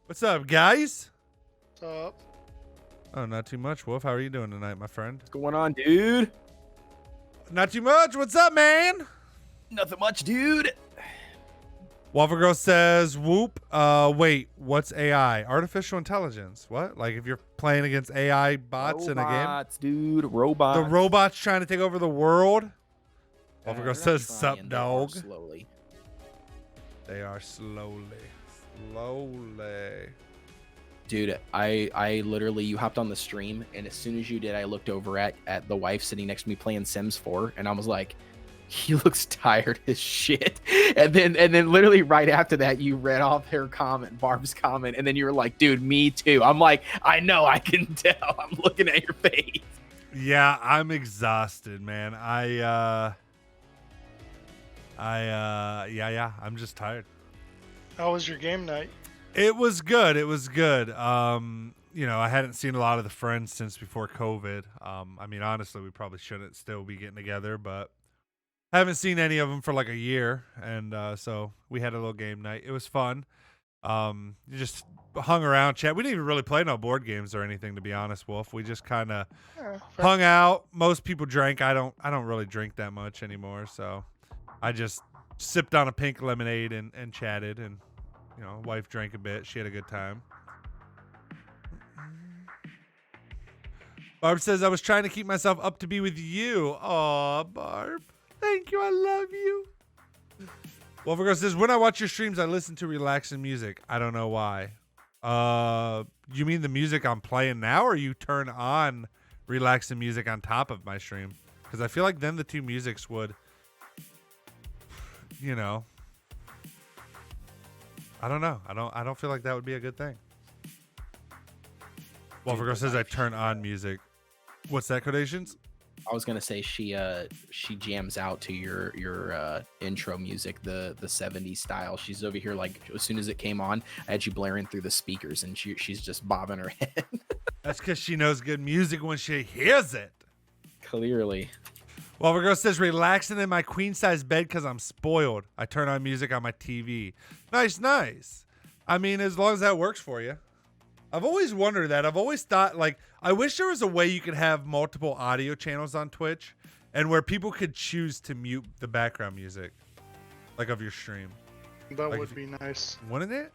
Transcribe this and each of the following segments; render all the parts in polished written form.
What's up, guys? What's up? Oh, not too much, Wolf. How are you doing tonight, my friend? What's going on, dude? Not too much. What's up, man? Nothing much, dude. Waffle Girl says, whoop. Wait, what's AI? Artificial intelligence. What? Like if you're playing against AI bots in a game? Robots, dude. Robots. The robots trying to take over the world? Waffle Girl They're not says, sup, trying, dog. they are slowly. They are slowly. Slowly. Dude, I literally, you hopped on the stream, and as soon as you did, I looked over at the wife sitting next to me playing Sims 4, and I was like, he looks tired as shit. And then literally right after that, you read off her comment, Barb's comment, and then you were like, dude, me too. I'm like, I know, I can tell. I'm looking at your face. Yeah, I'm exhausted, man. Yeah, I'm just tired. How was your game night? It was good. It was good. You know, I hadn't seen a lot of the friends since before COVID. I mean, honestly, we probably shouldn't still be getting together, but haven't seen any of them for like a year. And so we had a little game night. It was fun. Just hung around, chat. We didn't even really play no board games or anything, to be honest, Wolf. We just kind of hung out. Most people drank. I don't really drink that much anymore. So I just sipped on a pink lemonade and chatted, and you know, wife drank a bit. She had a good time. Barb says, I was trying to keep myself up to be with you. Aw, Barb. Thank you. I love you. Wolfgang says, when I watch your streams, I listen to relaxing music. I don't know why. You mean the music I'm playing now, or you turn on relaxing music on top of my stream? Because I feel like then the two musics would, you know, I don't know. I don't feel like that would be a good thing. Wolfgang says I turn on music. What's that, Codations? I was gonna say she jams out to your intro music, the 70s style. She's over here like as soon as it came on, I had you blaring through the speakers, and she's just bobbing her head. That's because she knows good music when she hears it. Clearly. Wolfgang says relaxing in my queen size bed because I'm spoiled. I turn on music on my TV. Nice. I mean, as long as that works for you. I've always wondered that. I've always thought, like, I wish there was a way you could have multiple audio channels on Twitch and where people could choose to mute the background music, like, of your stream. That Like, would be nice. Wouldn't it?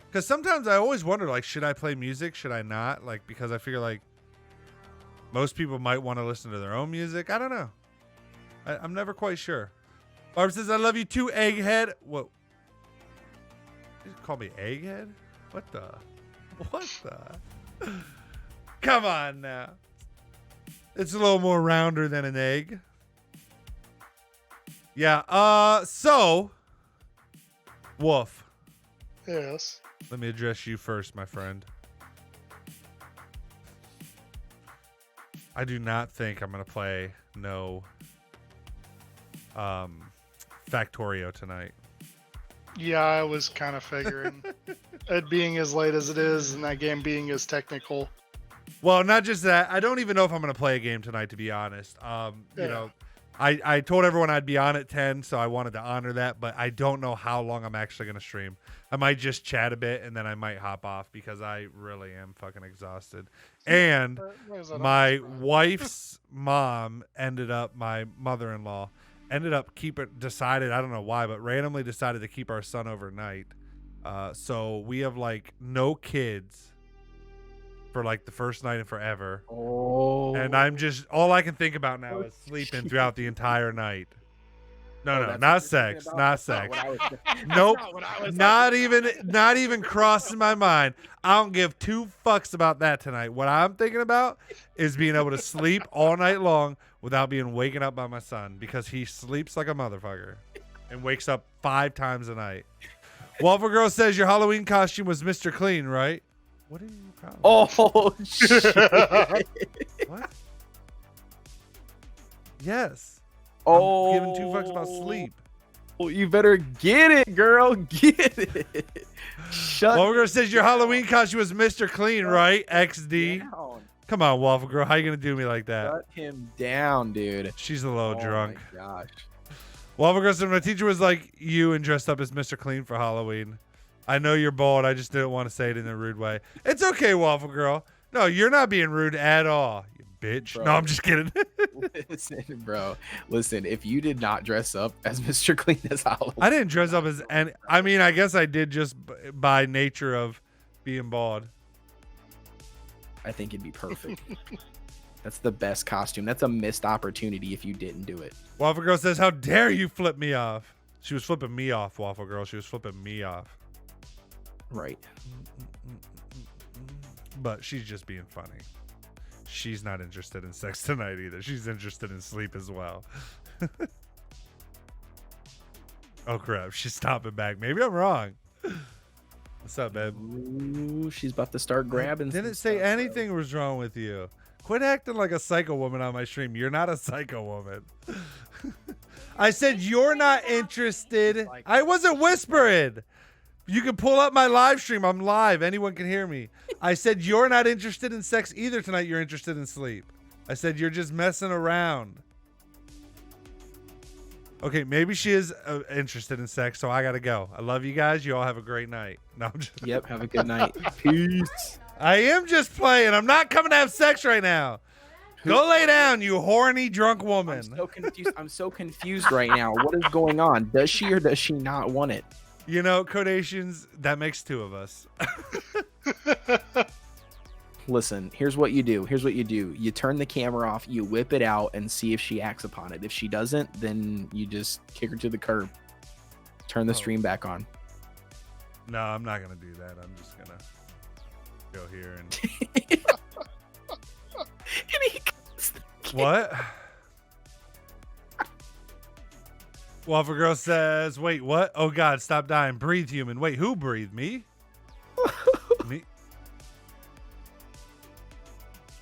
Because sometimes I always wonder, like, should I play music? Should I not? Like, because I figure, like, most people might want to listen to their own music. I don't know. I'm never quite sure. Barb says, I love you too, Egghead. Whoa. You call me Egghead? What the? Come on now. It's a little more rounder than an egg. Yeah, so Wolf. Yes. Let me address you first, my friend. I do not think I'm gonna play no Factorio tonight. Yeah, I was kind of figuring. It being as late as it is and that game being as technical. Well, not just that. I don't even know if I'm going to play a game tonight, to be honest. You know, I told everyone I'd be on at 10, so I wanted to honor that, but I don't know how long I'm actually going to stream. I might just chat a bit, and then I might hop off because I really am fucking exhausted. And my wife's mom my mother-in-law, ended up decided, I don't know why, but randomly decided to keep our son overnight. So we have like no kids for like the first night in forever. Oh. And I'm just, all I can think about now is sleeping throughout the entire night. No, not sex. Not sex. Nope. Not even crossing my mind. I don't give two fucks about that tonight. What I'm thinking about is being able to sleep all night long without being waken up by my son, because he sleeps like a motherfucker and wakes up 5 times a night. Waffle Girl says your Halloween costume was Mr. Clean, right? What are you proud of? Oh shit. What? Yes. Oh. I'm giving two fucks about sleep. Oh, you better get it, girl. Get it. Shut Waffle Girl says your Halloween costume was Mr. Clean, right? XD. down. Come on, Waffle Girl. How you gonna do me like that? Shut him down, dude. She's a little drunk. Oh my gosh. Waffle Girl said my teacher was like you and dressed up as Mr. Clean for Halloween. I know you're bald. I just didn't want to say it in a rude way. It's okay, Waffle Girl. No, you're not being rude at all, you bitch. Bro. No, I'm just kidding. Listen, bro. Listen, if you did not dress up as Mr. Clean this Halloween, I didn't dress up as any. I mean, I guess I did just by nature of being bald. I think it'd be perfect. That's the best costume. That's a missed opportunity if you didn't do it. Waffle Girl says, "How dare you flip me off?" She was flipping me off, Waffle Girl. She was flipping me off. Right. But she's just being funny. She's not interested in sex tonight either. She's interested in sleep as well. Oh crap, she's stopping back. Maybe I'm wrong. What's up, babe? Ooh, she's about to start grabbing. Didn't some say stuff, anything was wrong with you. Quit acting like a psycho woman on my stream. You're not a psycho woman. I said you're not interested. I wasn't whispering. You can pull up my live stream. I'm live. Anyone can hear me. I said you're not interested in sex either tonight. You're interested in sleep. I said you're just messing around. Okay, maybe she is interested in sex, so I gotta go. I love you guys. You all have a great night. No, I'm just... Yep. Have a good night. Peace. I am just playing. I'm not coming to have sex right now. Go lay down, you horny drunk woman. I'm so confused. I'm so confused right now. What is going on? Does she or does she not want it? You know, Codations, that makes two of us. Listen, here's what you do. You turn the camera off, you whip it out, and see if she acts upon it. If she doesn't, then you just kick her to the curb. Turn the stream back on. No, I'm not going to do that. I'm just going to go here and... What? Waffle Girl says, wait, what? Oh, God, stop dying. Breathe, human. Wait, who breathed? Me? Me?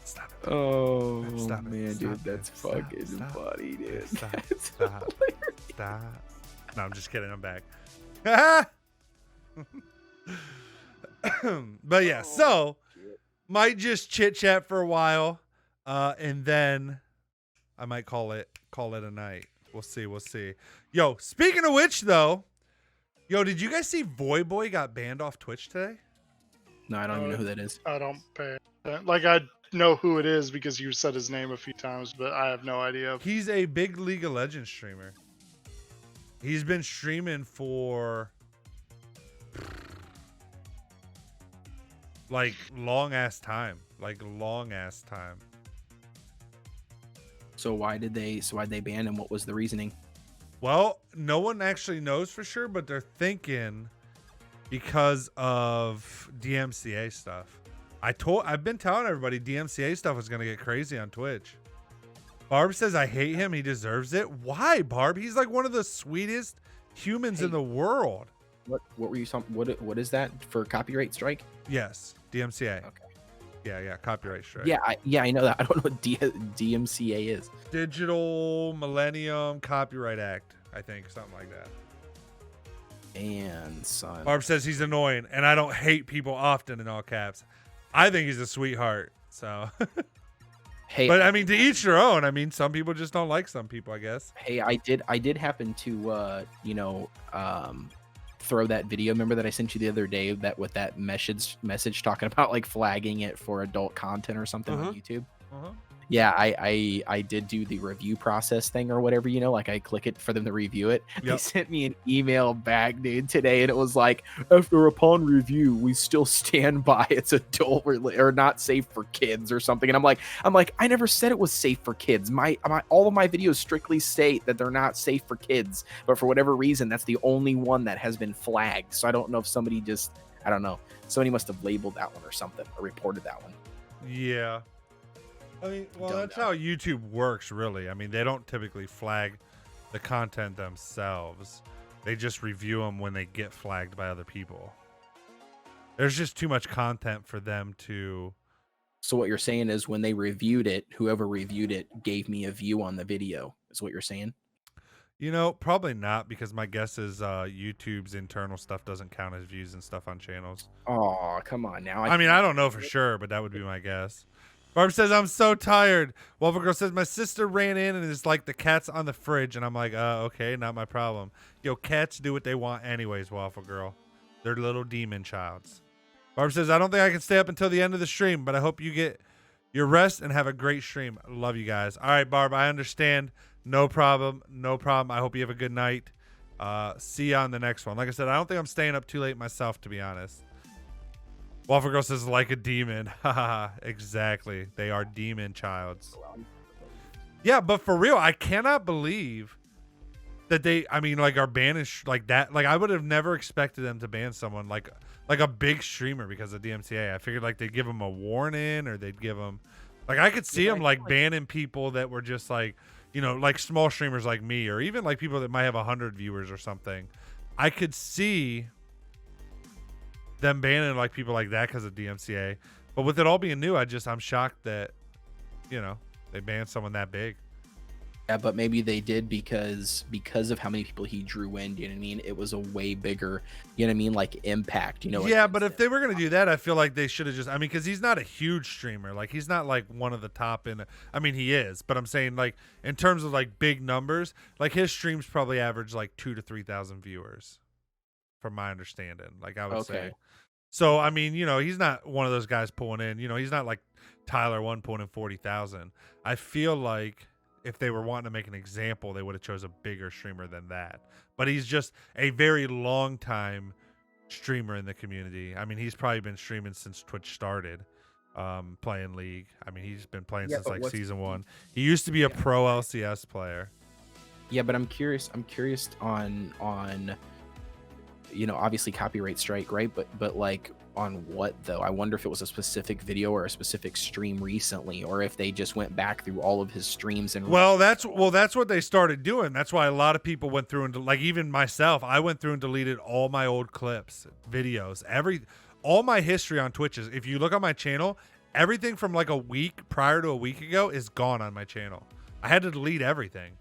Stop it. Oh, Stop it. man, Stop dude, it. that's Stop. fucking Stop. funny, dude. Stop. That's Stop. hilarious. Stop. No, I'm just kidding. I'm back. But yeah, so might just chit chat for a while, and then I might call it a night. We'll see. Yo, speaking of which, though, did you guys see Voy Boy got banned off Twitch today? No, I don't even know who that is. I don't pay. Like, I know who it is because you said his name a few times, but I have no idea. He's a big League of Legends streamer. He's been streaming for like long ass time. So why'd they ban him? What was the reasoning? Well, no one actually knows for sure, but they're thinking because of DMCA stuff. I've been telling everybody DMCA stuff is gonna get crazy on Twitch. Barb says I hate him. He deserves it. Why, Barb? He's like one of the sweetest humans in the world. What were you? What is that for? Copyright strike? Yes, DMCA. Okay. Yeah, copyright strike. Yeah, I know that. I don't know what DMCA is. Digital Millennium Copyright Act, I think, something like that. And son. Barb says he's annoying, and I don't hate people often in all caps. I think he's a sweetheart. So, Hey, but I mean, to each their own. I mean, some people just don't like some people, I guess. Hey, I did happen to throw that video. Remember that I sent you the other day that with that message talking about like flagging it for adult content or something on YouTube. Yeah, I did do the review process thing or whatever, like I click it for them to review it. They sent me an email back, dude, today, and it was like, upon review, we still stand by it's adult or not safe for kids or something. And I'm like, I never said it was safe for kids. All of my videos strictly state that they're not safe for kids, but for whatever reason, that's the only one that has been flagged. So I don't know if somebody somebody must have labeled that one or something or reported that one. Yeah. I mean, well, that's how YouTube works, really. I mean, they don't typically flag the content themselves. They just review them when they get flagged by other people. There's just too much content for them to... So what you're saying is when they reviewed it, whoever reviewed it gave me a view on the video, is what you're saying? Probably not, because my guess is YouTube's internal stuff doesn't count as views and stuff on channels. Oh, come on now. I mean, I don't know for sure, but that would be my guess. Barb says, I'm so tired. Waffle Girl says, my sister ran in and is like the cat's on the fridge. And I'm like, okay, not my problem. Yo, cats do what they want anyways, Waffle Girl. They're little demon childs. Barb says, I don't think I can stay up until the end of the stream, but I hope you get your rest and have a great stream. Love you guys. All right, Barb, I understand. No problem. No problem. I hope you have a good night. See you on the next one. Like I said, I don't think I'm staying up too late myself, to be honest. Waffle Girl says, like a demon. Haha, exactly. They are demon childs. Yeah, but for real, I cannot believe that they, I mean, like, are banished like that. Like, I would have never expected them to ban someone like a big streamer because of DMCA. I figured like they'd give them a warning, or they'd give them, like, I could see them like banning people that were just like, you know, like small streamers like me, or even like people that might have 100 viewers or something. I could see them banning like people like that because of DMCA. But with it all being new, I'm shocked that, you know, they banned someone that big. Yeah, but maybe they did because of how many people he drew in. You know what I mean? It was a way bigger, you know what I mean, like impact. You know? Yeah, but if they were gonna do that, I feel like they should have just. I mean, because he's not a huge streamer. Like, he's not like one of the top in. I mean, he is, but I'm saying like in terms of like big numbers, like his streams probably average like 2,000 to 3,000 viewers, from my understanding. Like I would say. So I mean, you know, he's not one of those guys pulling in. You know, he's not like Tyler One pulling in 40,000. I feel like if they were wanting to make an example, they would have chose a bigger streamer than that. But he's just a very long time streamer in the community. I mean, he's probably been streaming since Twitch started, playing League. I mean, he's been playing since like season 1. He used to be a pro LCS player. Yeah, but I'm curious on you know, obviously copyright strike, right? But like on what though? I wonder if it was a specific video or a specific stream recently, or if they just went back through all of his streams and that's what they started doing. That's why a lot of people went through and like even myself, I went through and deleted all my old clips, videos, all my history on Twitch. If you look on my channel, everything from like a week prior to a week ago is gone on my channel. I had to delete everything.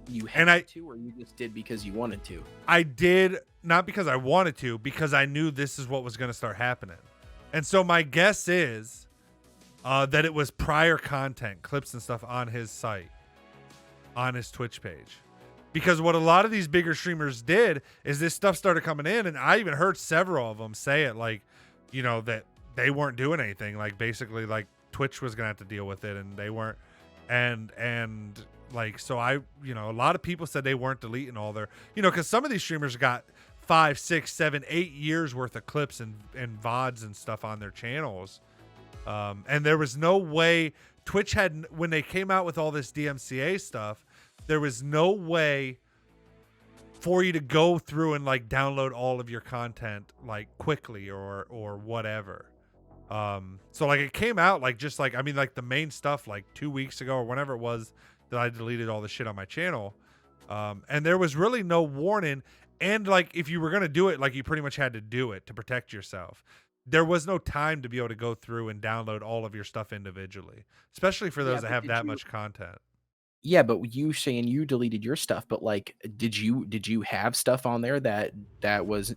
You had to, or you just did because you wanted to? I did not because I wanted to, because I knew this is what was going to start happening. And so my guess is that it was prior content, clips and stuff on his site, on his Twitch page. Because what a lot of these bigger streamers did is this stuff started coming in, and I even heard several of them say it, like, you know, that they weren't doing anything. Like, basically, like, Twitch was going to have to deal with it, and they weren't. And like, so a lot of people said they weren't deleting all their, you know, because some of these streamers got 5, 6, 7, 8 years worth of clips and VODs and stuff on their channels. And there was no way Twitch had, when they came out with all this DMCA stuff, there was no way for you to go through and like download all of your content like quickly or whatever. So like it came out like just like, I mean, like the main stuff like 2 weeks ago or whenever it was that I deleted all the shit on my channel. And there was really no warning. And like, if you were going to do it, like you pretty much had to do it to protect yourself. There was no time to be able to go through and download all of your stuff individually, especially for those that have that much content. Yeah, but you saying you deleted your stuff, but like, did you have stuff on there that was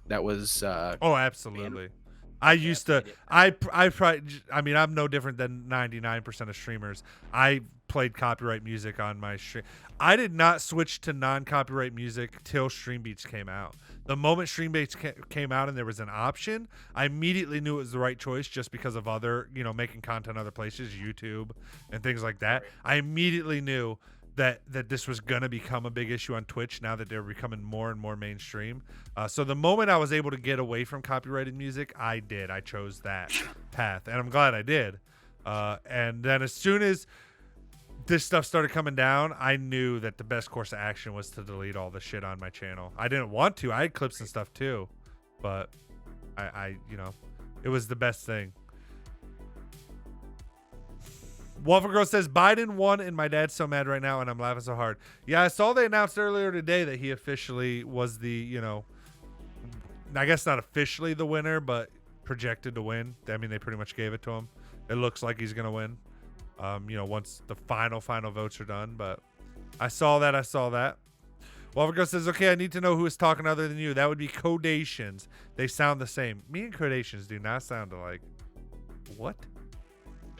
oh, absolutely. Banned? I used to, I probably, I mean, I'm no different than 99% of streamers. I played copyright music on my stream. I did not switch to non-copyright music till Stream Beats came out. The moment Stream Beats came out and there was an option, I immediately knew it was the right choice just because of other, you know, making content other places, YouTube and things like that. I immediately knew that this was going to become a big issue on Twitch now that they're becoming more and more mainstream. So the moment I was able to get away from copyrighted music, I chose that path, and I'm glad I did. And then as soon as this stuff started coming down, I knew that the best course of action was to delete all the shit on my channel. I didn't want to. I had clips and stuff too, but I you know, it was the best thing. Waffle Girl says, Biden won and my dad's so mad right now and I'm laughing so hard. Yeah, I saw they announced earlier today that he officially was the, you know, I guess not officially the winner, but projected to win. I mean, they pretty much gave it to him. It looks like he's going to win, you know, once the final votes are done. But I saw that. Waffle Girl says, okay, I need to know who is talking other than you. That would be Codations. They sound the same. Me and Codations do not sound alike. What?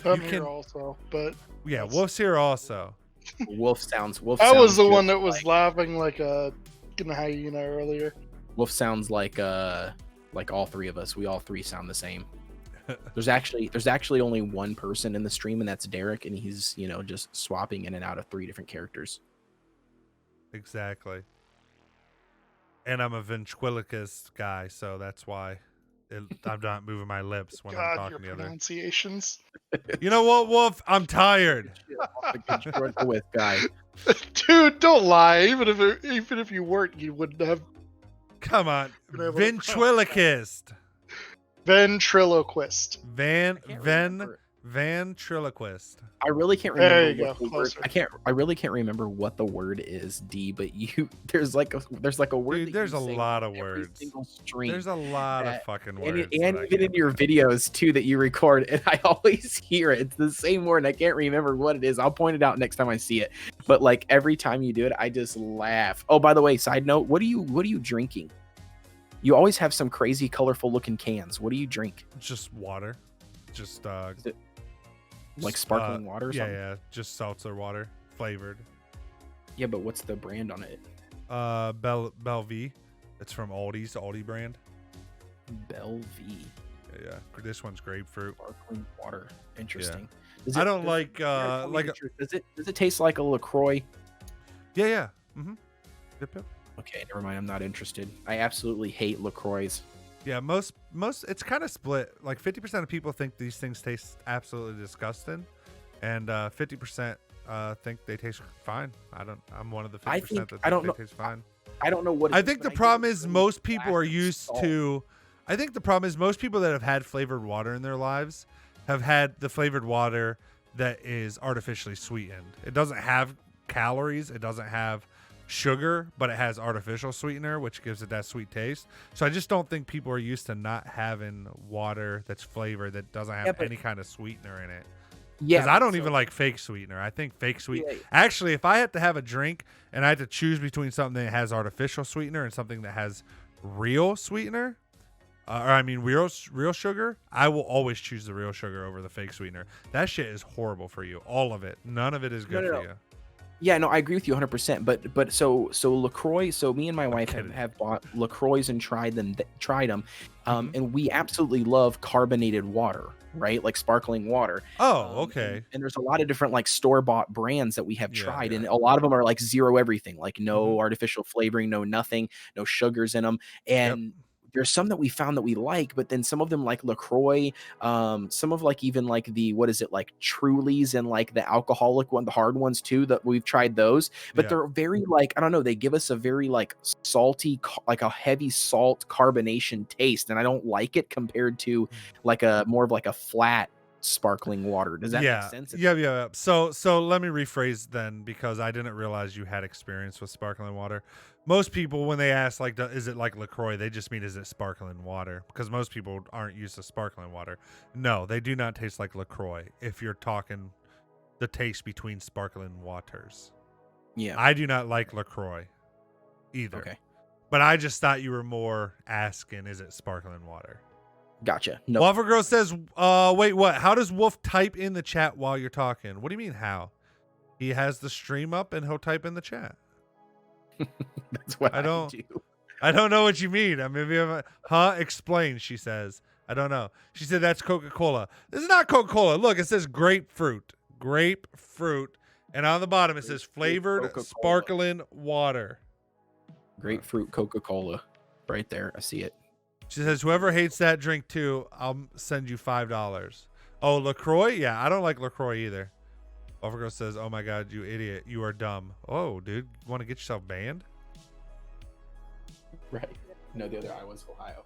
I'm here also, but yeah, Wolf's here also. Wolf sounds. I was the one that was laughing like a hyena earlier. Wolf sounds like all three of us. We all three sound the same. There's actually only one person in the stream, and that's Derek, and he's just swapping in and out of 3 different characters. Exactly. And I'm a ventriloquist guy, so that's why I'm not moving my lips when I'm God, talking your to other. pronunciations. You know what, Wolf? I'm tired. With guy. Dude, don't lie. Even if you weren't, you wouldn't have. Come on. Been able to Ventriloquist. Ventriloquist. Ventriloquist. I really can't There remember. you go. Closer. I really can't remember what the word is, D. But there's like a word. Dude, that there's you a say lot on of every words. single stream. There's a lot of fucking words. And even in your videos too that you record, and I always hear it. It's the same word. And I can't remember what it is. I'll point it out next time I see it. But like every time you do it, I just laugh. Oh, by the way, side note, what are you drinking? You always have some crazy, colorful looking cans. What do you drink? Just water. Just Is it like sparkling water or something? Yeah, just seltzer water, flavored. Yeah, but what's the brand on it? Belvie. It's from Aldi brand. Belvie. Yeah. This one's grapefruit. Sparkling water. Interesting. I don't like Does it taste like a LaCroix? Yeah. Mm-hmm. Yep. Okay, never mind. I'm not interested. I absolutely hate LaCroix. Yeah, most it's kind of split. Like 50% of people think these things taste absolutely disgusting, and 50% think they taste fine. I'm one of the 50% that think they taste fine. I don't know what. I think the problem is most people are used to. I think the problem is most people that have had flavored water in their lives have had the flavored water that is artificially sweetened. It doesn't have calories. It doesn't have sugar, but it has artificial sweetener, which gives it that sweet taste. So I just don't think people are used to not having water that's flavored that doesn't have any kind of sweetener in it. Yeah, because I don't even like fake sweetener. I think fake Actually, if I had to have a drink and I had to choose between something that has artificial sweetener and something that has real sweetener, real sugar, I will always choose the real sugar over the fake sweetener. That shit is horrible for you. All of it. None of it is good for you. Yeah, no, I agree with you 100%. But so LaCroix. So me and my wife have bought LaCroix and tried them, and we absolutely love carbonated water, right? Like sparkling water. Oh, okay. And there's a lot of different like store-bought brands that we have tried, and a lot of them are like zero everything, like no artificial flavoring, no nothing, no sugars in them, and. There's some that we found that we like, but then some of them like LaCroix, some of like even like the, what is it, like Trulies and like the alcoholic one, the hard ones too, that we've tried those, but they're very like, I don't know, they give us a very like salty, like a heavy salt carbonation taste. And I don't like it compared to like a more of like a flat sparkling water. Does that make sense? Yeah. So let me rephrase then, because I didn't realize you had experience with sparkling water. Most people, when they ask like, is it like LaCroix, they just mean, is it sparkling water? Because most people aren't used to sparkling water. No, they do not taste like LaCroix. If you're talking the taste between sparkling waters. Yeah. I do not like LaCroix either. Okay. But I just thought you were more asking, is it sparkling water? Gotcha. No. Waffle Girl says, wait, what? How does Wolf type in the chat while you're talking? What do you mean, how? He has the stream up and he'll type in the chat. That's what I do. I don't know what you mean. I mean, explain, she says. I don't know. She said that's Coca-Cola. This is not Coca-Cola. Look, it says grapefruit. Grapefruit. And on the bottom, it says flavored Coca-Cola. Sparkling water. Grapefruit Coca-Cola. Right there. I see it. She says, whoever hates that drink too, I'll send you $5. Oh, LaCroix? Yeah, I don't like LaCroix either. Overgirl says, oh my God, you idiot. You are dumb. Oh, dude. You want to get yourself banned? Right. No, the other I was Ohio.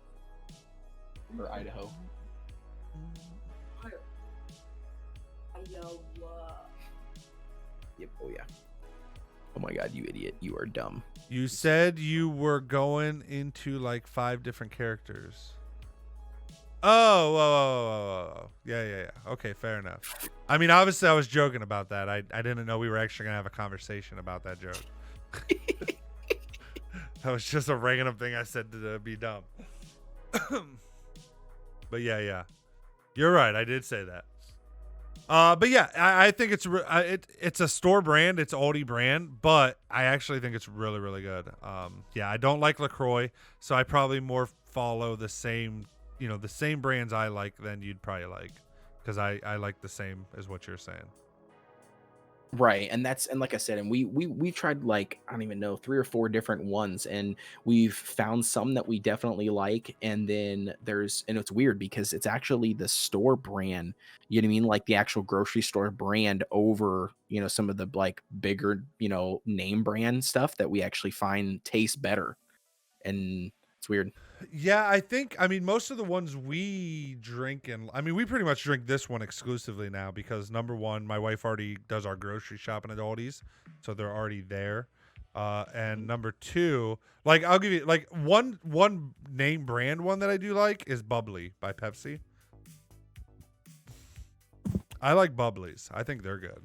Or Idaho. Yep. Oh, yeah. Oh my God, you idiot. You are dumb. You said you were going into like 5 different characters. Oh, whoa. Yeah. Okay, fair enough. I mean, obviously I was joking about that. I didn't know we were actually going to have a conversation about that joke. That was just a random thing I said to be dumb. But yeah. You're right. I did say that. But yeah, I think it's a store brand, it's oldie brand, but I actually think it's really really good. Yeah, I don't like LaCroix, so I probably more follow the same, the same brands I like than you'd probably like, because I like the same as what you're saying. Right, and like I said, and we've tried like I don't even know 3 or 4 different ones, and we've found some that we definitely like, and then and it's weird because it's actually the store brand, you know what I mean, like the actual grocery store brand over some of the like bigger name brand stuff that we actually find tastes better, and it's weird. Yeah, I mean, most of the ones we drink, and I mean, we pretty much drink this one exclusively now because number one, my wife already does our grocery shopping at Aldi's, so they're already there. And number two, like I'll give you like one name brand one that I do like is Bubbly by Pepsi. I like Bubblies. I think they're good.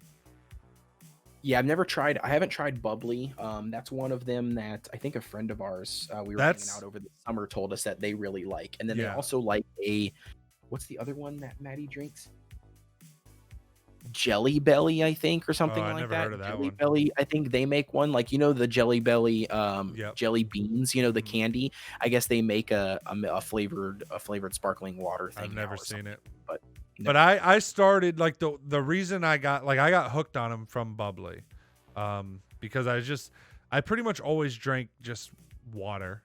Yeah, I haven't tried bubbly. That's one of them that I think a friend of ours, we were hanging out over the summer, told us that they really like. And then they also like what's the other one that Maddie drinks? Jelly Belly, I think, or something I like never that. heard of that Jelly one. Belly, I think they make one like the Jelly Belly Yep. jelly beans, the candy. I guess they make a flavored sparkling water thing. I've never seen it. But But I started like the reason I got hooked on them from Bubbly, because I pretty much always drank just water.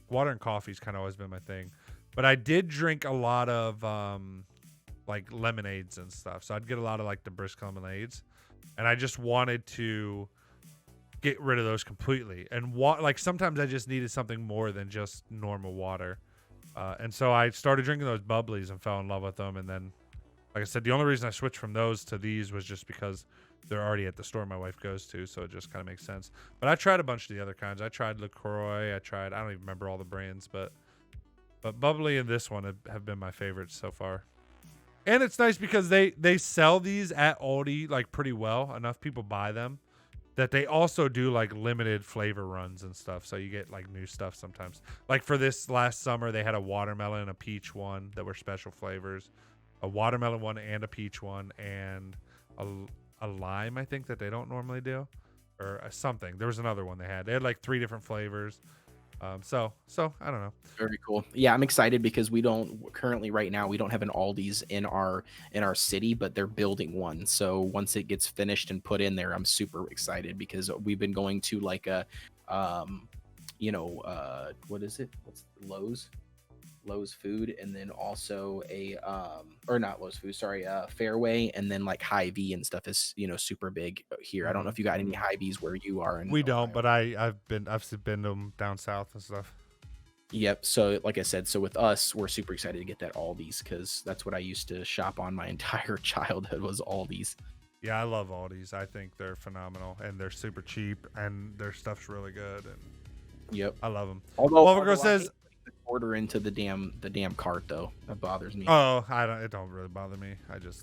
Water and coffee's kind of always been my thing, but I did drink a lot of like lemonades and stuff. So I'd get a lot of like the brisk lemonades, and I just wanted to get rid of those completely. And like sometimes I just needed something more than just normal water. And so I started drinking those Bubblies and fell in love with them. And then, like I said, the only reason I switched from those to these was just because they're already at the store my wife goes to. So it just kind of makes sense. But I tried a bunch of the other kinds. I tried LaCroix. I don't even remember all the brands, but Bubbly and this one have been my favorites so far. And it's nice because they sell these at Aldi like pretty well. Enough people buy them that they also do like limited flavor runs and stuff, so you get like new stuff sometimes. Like for this last summer, they had a watermelon and a peach one that were special flavors, a watermelon one and a peach one, and a lime, I think, that they don't normally do, or something. There was another one they had. They had like 3 different flavors. So I don't know. Very cool. Yeah, I'm excited because we don't right now have an Aldi's in our city, but they're building one. So once it gets finished and put in there, I'm super excited because we've been going to like a what is it? What's Lowe's Food, and then also or not Lowe's Food, sorry, Fairway, and then like Hy-Vee and stuff is super big here. I don't know if you got any Hy-Vees where you are. We don't, but I've been to them down south and stuff. Yep. So like I said, so with us, we're super excited to get that Aldi's because that's what I used to shop on my entire childhood was Aldi's. Yeah, I love Aldi's. I think they're phenomenal and they're super cheap and their stuff's really good. And yep, I love them. Although girl says order into the damn cart though. That bothers me. Oh, it don't really bother me. I don't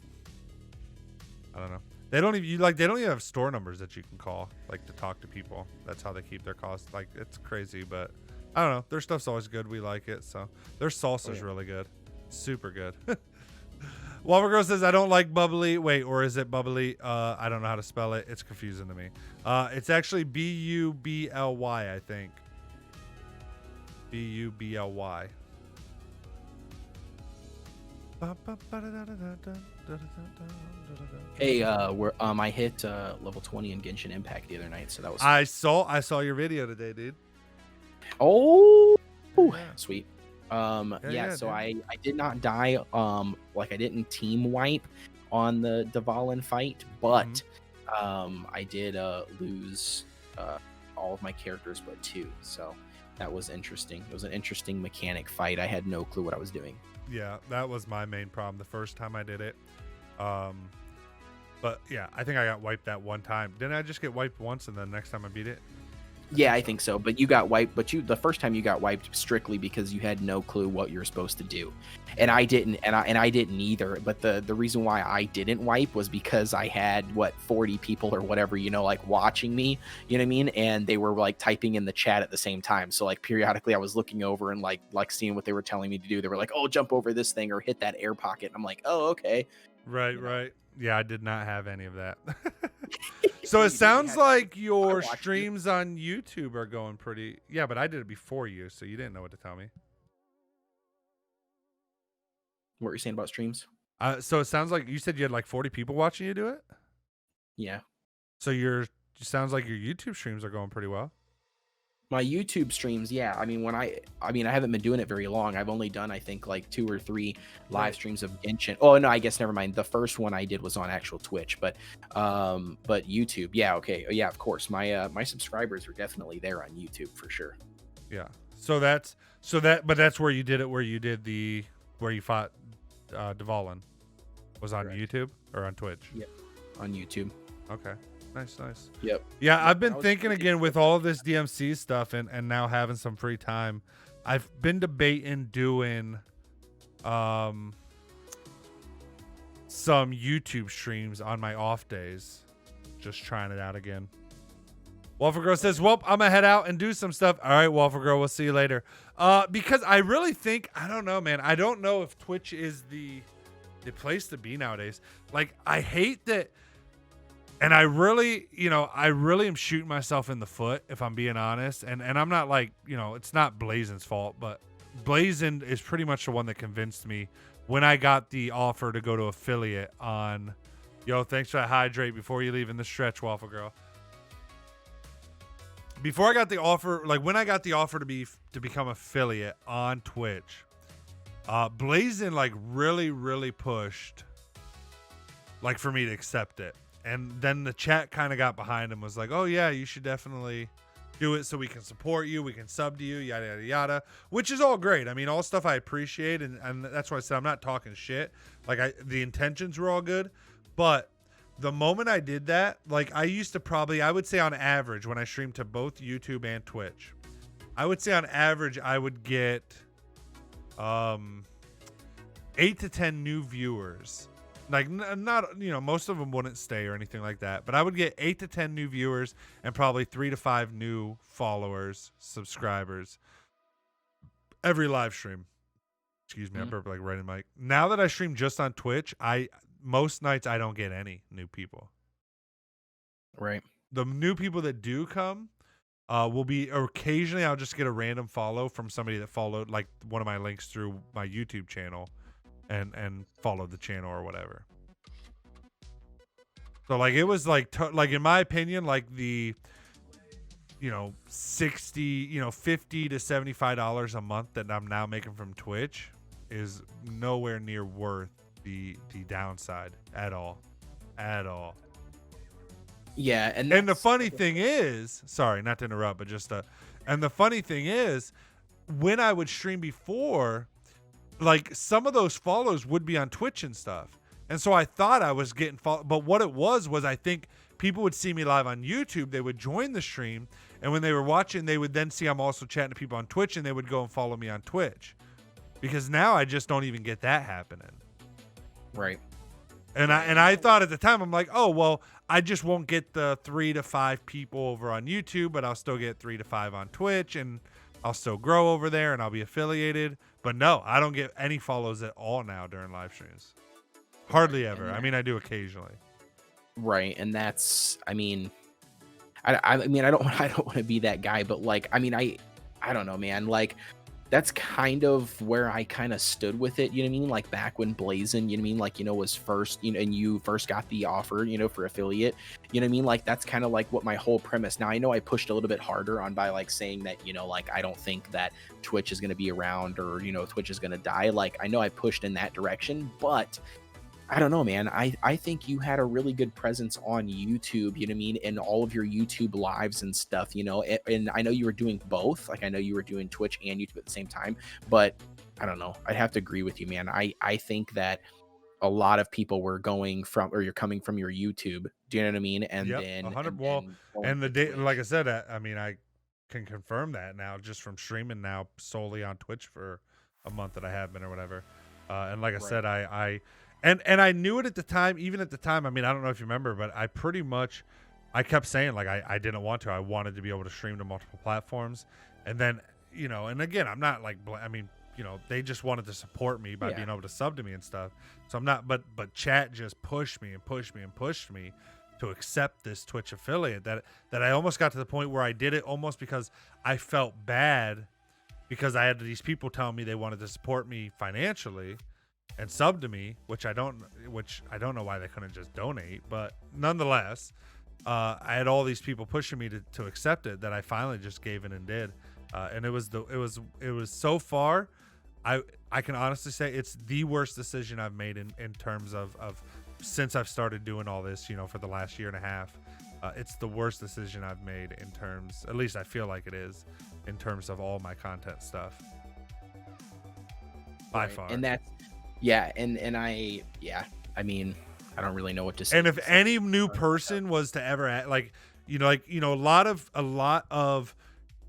know. They don't even have store numbers that you can call like to talk to people. That's how they keep their costs. Like it's crazy, but I don't know. Their stuff's always good. We like it. So their salsa's really good. Super good. Waffle Girl says I don't like bubbly. Wait, or is it bubbly? I don't know how to spell it. It's confusing to me. It's actually Bubly, I think. Bubly. Hey, I hit level 20 in Genshin Impact the other night, so that was. I saw your video today, dude. Oh, yeah. Sweet. So I did not die. Like I didn't team wipe on the Dvalin fight, but I did lose all of my characters but 2. So that was interesting. It was an interesting mechanic fight. I had no clue what I was doing. Yeah, that was my main problem the first time I did it. But yeah, I think I got wiped that one time. Didn't I just get wiped once and then next time I beat it? Yeah, I think so. But you got wiped. But the first time you got wiped strictly because you had no clue what you're supposed to do, and I didn't, and I didn't either. But the reason why I didn't wipe was because I had 40 people or whatever, like watching me, you know what I mean, and they were like typing in the chat at the same time. So like periodically I was looking over and like seeing what they were telling me to do. They were like, "Oh, jump over this thing or hit that air pocket." And I'm like, "Oh, okay." Right, you know? right. Yeah, I did not have any of that. So it sounds like your watched it. streams on YouTube are going pretty. Yeah, but I did it before you, so you didn't know what to tell me. What were you saying about streams? So it sounds like you said you had like 40 people watching you do it. Yeah. So sounds like your YouTube streams are going pretty well. My YouTube streams, yeah. I mean, I haven't been doing it very long. I've only done, I think, like 2 or 3 live streams of Genshin. Oh no, I guess never mind. The first one I did was on actual Twitch, but YouTube, yeah, okay, yeah, of course. My subscribers are definitely there on YouTube for sure. Yeah. But that's where you did it. Where you fought Dvalin was on Correct. YouTube or on Twitch. Yep, on YouTube. Okay. Nice. Yep. Yeah, I've been I was thinking thinking again with all of this DMC stuff and now having some free time. I've been debating doing some YouTube streams on my off days. Just trying it out again. Waffle Girl says, well, I'm gonna head out and do some stuff. All right, Waffle Girl, we'll see you later. Because I really think, I don't know, man. I don't know if Twitch is the place to be nowadays. Like, I hate that. And I really am shooting myself in the foot, if I'm being honest. And I'm not like, it's not Blazen's fault, but Blazen is pretty much the one that convinced me when I got the offer to go to affiliate on. Yo, thanks for that hydrate before you leave in the stretch, Waffle Girl. Before I got the offer, like when I got the offer to become affiliate on Twitch, Blazen like really, really pushed like for me to accept it. And then the chat kind of got behind him, was like, oh, yeah, you should definitely do it so we can support you. We can sub to you, yada, yada, yada, which is all great. I mean, all stuff I appreciate. And that's why I said I'm not talking shit. Like, the intentions were all good. But the moment I did that, like, I used to I would say on average, when I streamed to both YouTube and Twitch, I would say on average, I would get 8 to 10 new viewers. Like, not, most of them wouldn't stay or anything like that. But I would get 8 to 10 new viewers and probably 3 to 5 new followers, subscribers, every live stream. Excuse me, I burped like right in the mic. Now that I stream just on Twitch, most nights I don't get any new people. Right. The new people that do come will be, or occasionally I'll just get a random follow from somebody that followed like one of my links through my YouTube channel. And followed the channel or whatever. So like it was like like in my opinion, like the 60, $50 to $75 a month that I'm now making from Twitch is nowhere near worth the downside at all. Yeah, and the funny thing is, sorry, not to interrupt, but just and the funny thing is, when I would stream before, like some of those follows would be on Twitch and stuff. And so I thought I was getting but what it was I think people would see me live on YouTube, they would join the stream, and when they were watching, they would then see I'm also chatting to people on Twitch, and they would go and follow me on Twitch. Because now I just don't even get that happening. Right. And I thought at the time, I'm like, oh, well, I just won't get the 3 to 5 people over on YouTube, but I'll still get 3 to 5 on Twitch, and I'll still grow over there, and I'll be affiliated. But no, I don't get any follows at all now during live streams. Hardly ever. I mean, I do occasionally. Right, and that's, I mean, I don't want to be that guy, but like, I mean, I don't know, man. Like, that's kind of where I kind of stood with it. You know what I mean? Like back when Blazin, you know what I mean? Like, was first, and you first got the offer, for affiliate, you know what I mean? Like, that's kind of like what my whole premise. Now, I know I pushed a little bit harder on by like saying that, like, I don't think that Twitch is going to be around or, Twitch is going to die. Like, I know I pushed in that direction, but I don't know, man. I think you had a really good presence on YouTube, you know what I mean? And all of your YouTube lives and stuff, and I know you were doing both. Like, I know you were doing Twitch and YouTube at the same time, but I don't know. I'd have to agree with you, man. I think that a lot of people were going from, or you're coming from your YouTube. Do you know what I mean? And yep, then 100. And the day, like I said, I mean, I can confirm that now just from streaming now solely on Twitch for a month that I have been or whatever. And like I said, And I knew it at the time, even at the time. I mean, I don't know if you remember, but I kept saying, like, I didn't want to. I wanted to be able to stream to multiple platforms. And then, and again, I'm not like, I mean, they just wanted to support me by Yeah. being able to sub to me and stuff. So I'm not, but chat just pushed me and pushed me and pushed me to accept this Twitch affiliate that I almost got to the point where I did it almost because I felt bad because I had these people telling me they wanted to support me financially and sub to me, which I don't know why they couldn't just donate, but nonetheless, I had all these people pushing me to accept it that I finally just gave in and did. And it was so far, I can honestly say it's the worst decision I've made in terms of since I've started doing all this, for the last year and a half. It's the worst decision I've made in terms, at least I feel like it is, in terms of all my content stuff. By far. And that's, I mean, I don't really know what to say. And if any new person was to ever a lot of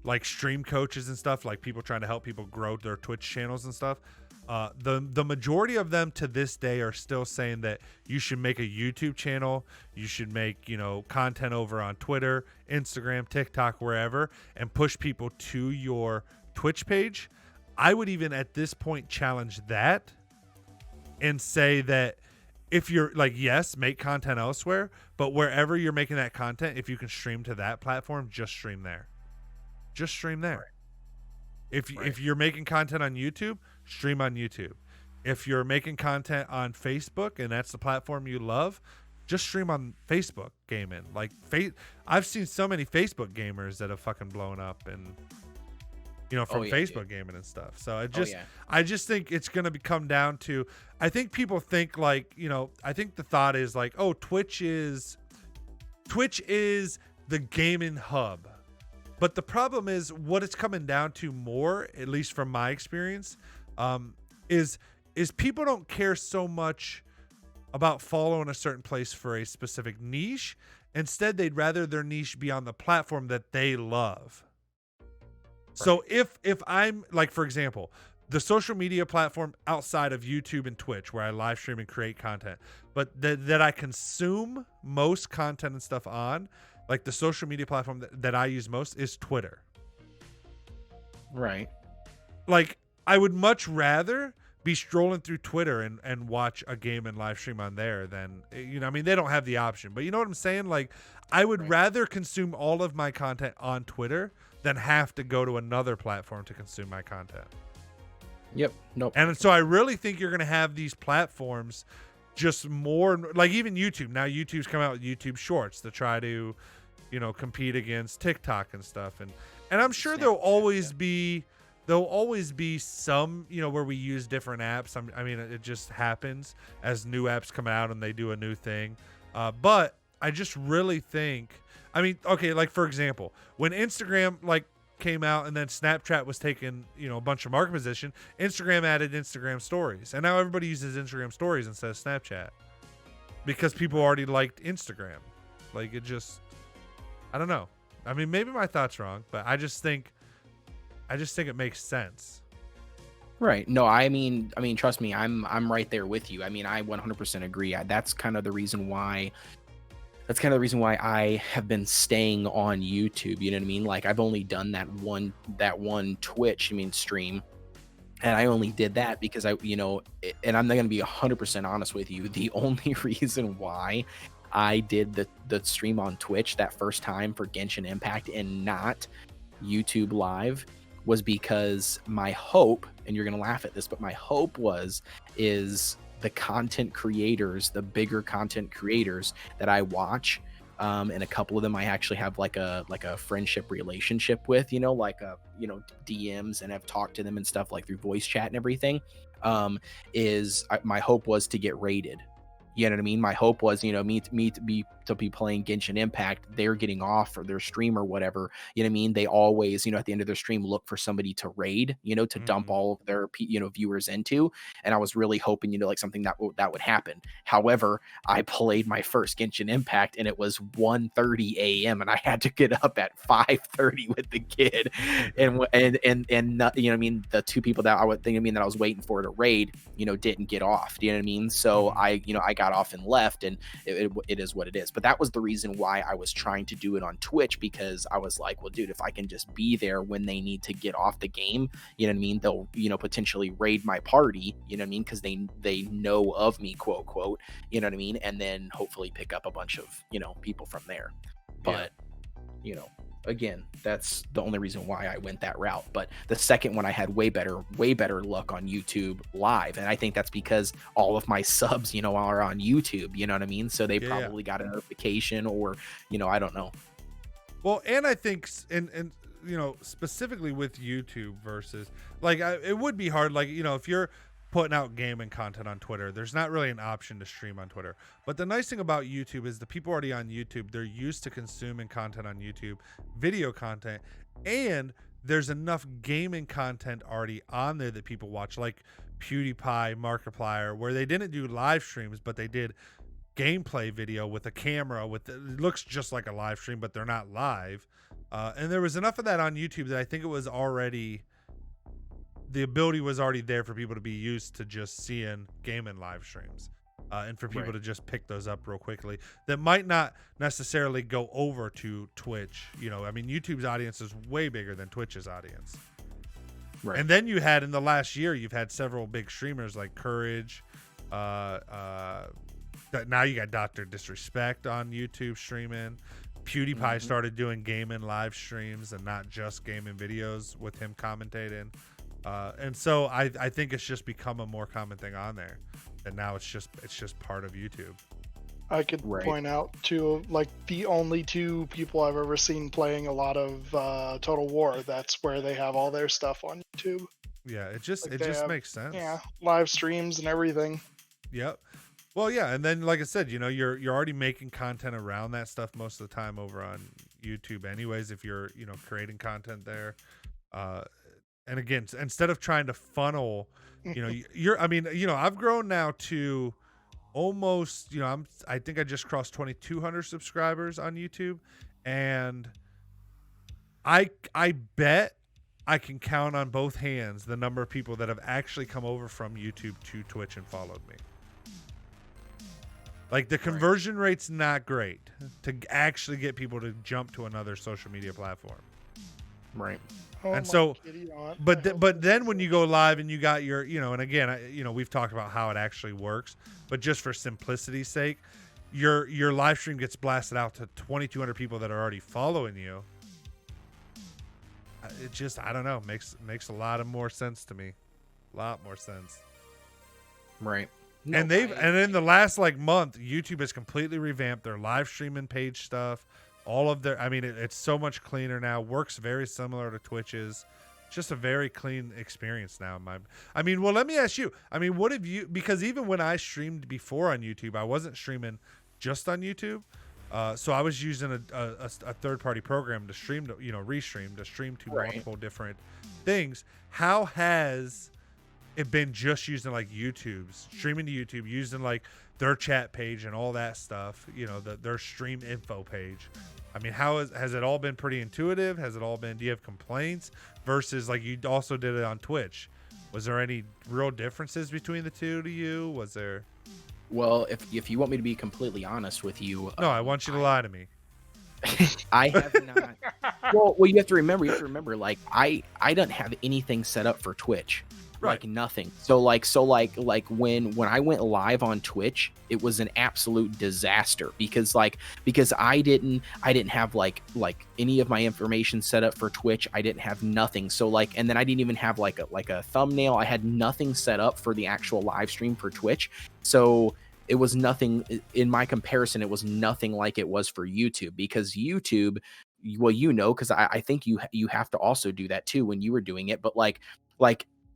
like stream coaches and stuff, like people trying to help people grow their Twitch channels and stuff, the majority of them to this day are still saying that you should make a YouTube channel, you should make content over on Twitter, Instagram, TikTok, wherever, and push people to your Twitch page. I would even at this point challenge that and say that if you're like, yes, make content elsewhere, but wherever you're making that content, if you can stream to that platform, just stream there. Just stream there. If you're making content on YouTube, stream on YouTube. If you're making content on Facebook and that's the platform you love, just stream on Facebook gaming. Like I've seen so many Facebook gamers that have fucking blown up and from Facebook gaming and stuff. So I just think it's going to come down to, I think people think like, I think the thought is like, oh, Twitch is the gaming hub. But the problem is what it's coming down to more, at least from my experience, is people don't care so much about following a certain place for a specific niche. Instead, they'd rather their niche be on the platform that they love. So if I'm like, for example, the social media platform outside of YouTube and Twitch where I live stream and create content, but that I consume most content and stuff on, like the social media platform that I use most is Twitter. Right. Like I would much rather be strolling through Twitter and watch a game and live stream on there than, they don't have the option, but you know what I'm saying? Like I would rather consume all of my content on Twitter than have to go to another platform to consume my content. Yep. Nope. And so I really think you're going to have these platforms just more like even YouTube. Now YouTube's come out with YouTube Shorts to try to, compete against TikTok and stuff. And I'm sure there'll always be some, where we use different apps. I mean, it just happens as new apps come out and they do a new thing. But I just really think, okay, like for example, when Instagram came out and then Snapchat was taking, a bunch of market position, Instagram added Instagram stories. And now everybody uses Instagram stories instead of Snapchat because people already liked Instagram. Like it just, I don't know. Maybe my thought's wrong, but I just think it makes sense. Right. No, I mean, trust me, I'm right there with you. I 100% agree. That's kind of the reason why I have been staying on YouTube. You know what I mean? Like I've only done that one Twitch, stream. And I only did that because and I'm not going to be 100% honest with you. The only reason why I did the stream on Twitch that first time for Genshin Impact and not YouTube Live was because my hope, and you're going to laugh at this, but my hope is the content creators, the bigger content creators that I watch, and a couple of them I actually have like a friendship relationship with, DMs, and I've talked to them and stuff like through voice chat and everything. My hope was to get rated. You know what I mean? My hope was, me to be playing Genshin Impact, they're getting off or their stream or whatever. You know what I mean? They always, at the end of their stream, look for somebody to raid, to dump all of their, viewers into. And I was really hoping, like something that would happen. However, I played my first Genshin Impact and it was 1:30 a.m. and I had to get up at 5:30 with the kid. And the two people that that I was waiting for to raid, didn't get off. Do you know what I mean? So I got off and left, and it is what it is. But that was the reason why I was trying to do it on Twitch, because I was like, well, dude, if I can just be there when they need to get off the game, you know what I mean? They'll, you know, potentially raid my party, you know what I mean? Because they know of me, quote, quote, you know what I mean? And then hopefully pick up a bunch of, you know, people from there. But, you know, again, that's the only reason why I went that route. But the second one, I had way better luck on YouTube live. And I think that's because all of my subs, you know, are on YouTube, you know what I mean? So they probably got a notification, or, you know, I don't know. Well, and I think, and you know, specifically with YouTube versus, like, it would be hard, like, you know, if you're putting out gaming content on Twitter, there's not really an option to stream on Twitter. But the nice thing about YouTube is the people already on YouTube, they're used to consuming content on YouTube, video content, and there's enough gaming content already on there that people watch, like PewDiePie, Markiplier, where they didn't do live streams, but they did gameplay video with a camera with it looks just like a live stream, but they're not live. And there was enough of that on YouTube that I think it was already, the ability was already there for people to be used to just seeing gaming live streams, and for people to just pick those up real quickly that might not necessarily go over to Twitch. You know, I mean, YouTube's audience is way bigger than Twitch's audience. Right. And then you had, in the last year, you've had several big streamers like Courage. Now you got Dr. Disrespect on YouTube streaming. PewDiePie started doing gaming live streams and not just gaming videos with him commentating. And so I think it's just become a more common thing on there, and now it's just part of YouTube. I could point out too, like, the only two people I've ever seen playing a lot of Total War. That's where they have all their stuff on YouTube. Yeah, it just makes sense. Yeah, live streams and everything. Yep. Well, yeah, and then like I said, you know, you're already making content around that stuff most of the time over on YouTube, anyways. If you're, you know, creating content there. And again, instead of trying to funnel, you know, I mean, you know, I've grown now to almost, you know, I think I just crossed 2,200 subscribers on YouTube, and I bet I can count on both hands the number of people that have actually come over from YouTube to Twitch and followed me. Like, the conversion rate's not great to actually get people to jump to another social media platform. Right. And so, but then when you go live and you got your, you know, and again, you know, we've talked about how it actually works, but just for simplicity's sake, your live stream gets blasted out to 2,200 people that are already following you. It just, I don't know, makes a lot of more sense to me, a lot more sense. Right. No, and in the last like month, YouTube has completely revamped their live streaming page stuff. All of their, I mean, it's so much cleaner now. Works very similar to Twitch's. Just a very clean experience now. I mean, well, let me ask you. I mean, what have you? Because even when I streamed before on YouTube, I wasn't streaming just on YouTube. So I was using a third-party program to stream, to, you know, restream to stream to multiple different things. How has it been just using like YouTube's streaming to YouTube, using like their chat page and all that stuff? You know, their stream info page. I mean, has it all been pretty intuitive? Has it all been, do you have complaints versus like you also did it on Twitch? Was there any real differences between the two to you? Was there? Well, if you want me to be completely honest with you. No, I want you to lie to me. I have not. Well, you have to remember, like, I don't have anything set up for Twitch. Right. Like nothing. So like when I went live on Twitch, it was an absolute disaster because I didn't have like any of my information set up for Twitch. I didn't have nothing. So like, and then I didn't even have like a thumbnail. I had nothing set up for the actual live stream for Twitch. So it was nothing in my comparison. It was nothing like it was for YouTube, because YouTube, well, you know, because I think you have to also do that too when you were doing it. But like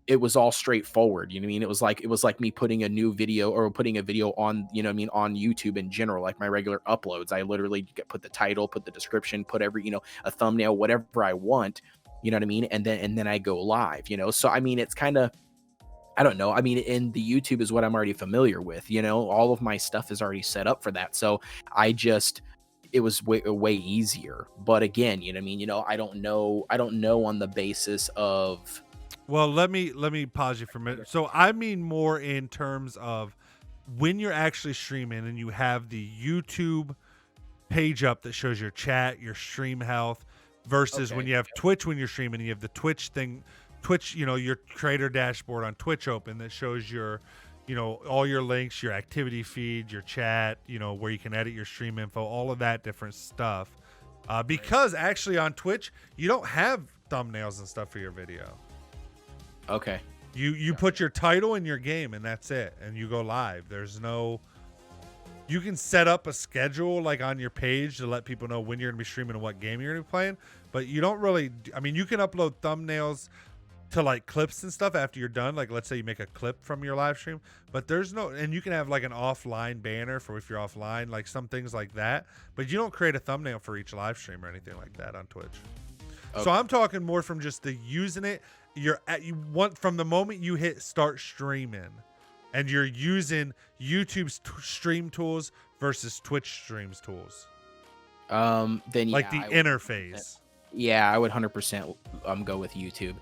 it was all straightforward. You know what I mean? It was like me putting a new video or putting a video on, you know what I mean, on YouTube in general, like my regular uploads. I literally put the title, put the description, put every, you know, a thumbnail, whatever I want, you know what I mean? And then I go live, you know? So, I mean, it's kind of, I don't know. I mean, in the YouTube is what I'm already familiar with, you know, all of my stuff is already set up for that. So it was way easier. But again, you know what I mean? You know, I don't know on the basis of, well, let me pause you for a minute. So I mean more in terms of when you're actually streaming and you have the YouTube page up that shows your chat, your stream health, versus when you have Twitch when you're streaming, and you have the Twitch thing, your creator dashboard on Twitch open that shows your, all your links, your activity feed, your chat, where you can edit your stream info, all of that different stuff. Because actually on Twitch, you don't have thumbnails and stuff for your video. Okay. You put your title in your game and that's it, and you go live. There's no. You can set up a schedule like on your page to let people know when you're gonna be streaming and what game you're gonna be playing, but you don't really. I mean, you can upload thumbnails to like clips and stuff after you're done. Like, let's say you make a clip from your live stream, but there's no, and you can have like an offline banner for if you're offline, like some things like that. But you don't create a thumbnail for each live stream or anything like that on Twitch. Okay. So I'm talking more from just the using it. You want from the moment you hit start streaming, and you're using YouTube's stream tools versus Twitch streams tools. Then like the interface. Yeah, I would 100% go with YouTube,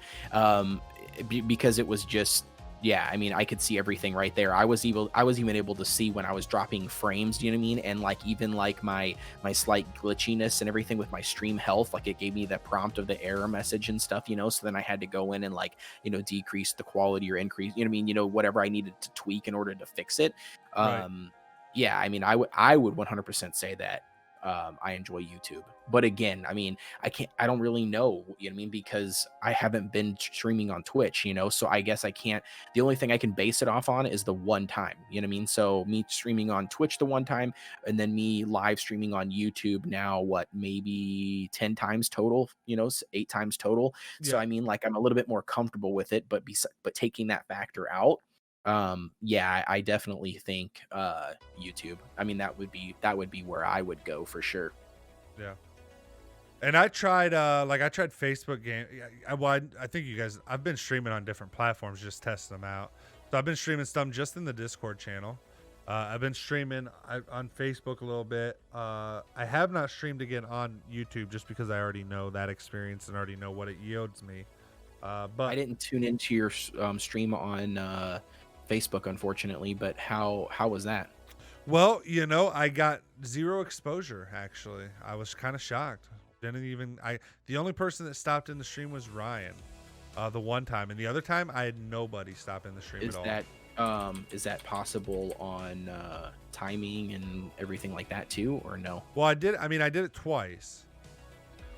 because it was just, I mean, I could see everything right there. I was even able to see when I was dropping frames, you know what I mean? And like even like my slight glitchiness and everything with my stream health, like it gave me the prompt of the error message and stuff, so then I had to go in and like, decrease the quality or increase, you know what I mean? Whatever I needed to tweak in order to fix it. Right. Yeah, I mean, I would 100% say that. I enjoy YouTube, but again, I mean, I don't really know, you know what I mean? Because I haven't been streaming on Twitch, so I guess I can't, the only thing I can base it off on is the one time, you know what I mean? So me streaming on Twitch the one time, and then me live streaming on YouTube now, maybe 10 times total, 8 times total. Yeah. So I mean, like, I'm a little bit more comfortable with it, but taking that factor out, I definitely think YouTube. I mean, that would be where I would go for sure. Yeah. And I tried Facebook game. I think you guys, I've been streaming on different platforms, just testing them out. So I've been streaming some just in the Discord channel. I've been streaming on Facebook a little bit. I have not streamed again on YouTube just because I already know that experience and already know what it yields me. But I didn't tune into your stream on Facebook, unfortunately, but how was that? Well, I got zero exposure, actually. I was kind of shocked. The only person that stopped in the stream was Ryan, the one time, and the other time I had nobody stop in the stream at all. Is that possible on timing and everything like that too, or no? Well, I did it twice.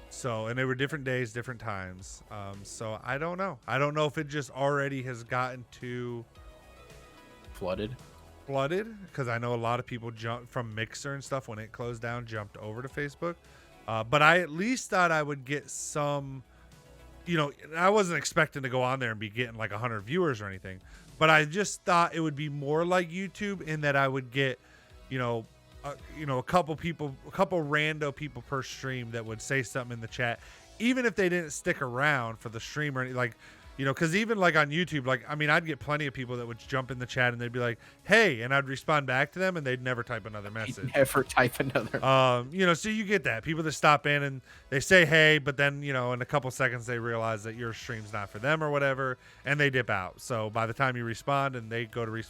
So, and they were different days, different times. So I don't know. I don't know if it just already has gotten to flooded, because I know a lot of people jumped from Mixer and stuff when it closed down, jumped over to Facebook. But I at least thought I would get some, I wasn't expecting to go on there and be getting like 100 viewers or anything, but I just thought it would be more like YouTube in that I would get, a couple rando people per stream that would say something in the chat, even if they didn't stick around for the stream or anything, like, because even like on YouTube, like, I mean, I'd get plenty of people that would jump in the chat and they'd be like, hey, and I'd respond back to them and they'd never type another message. So you get that. People that stop in and they say, hey, but then, in a couple seconds, they realize that your stream's not for them or whatever, and they dip out. So by the time you respond and they go to,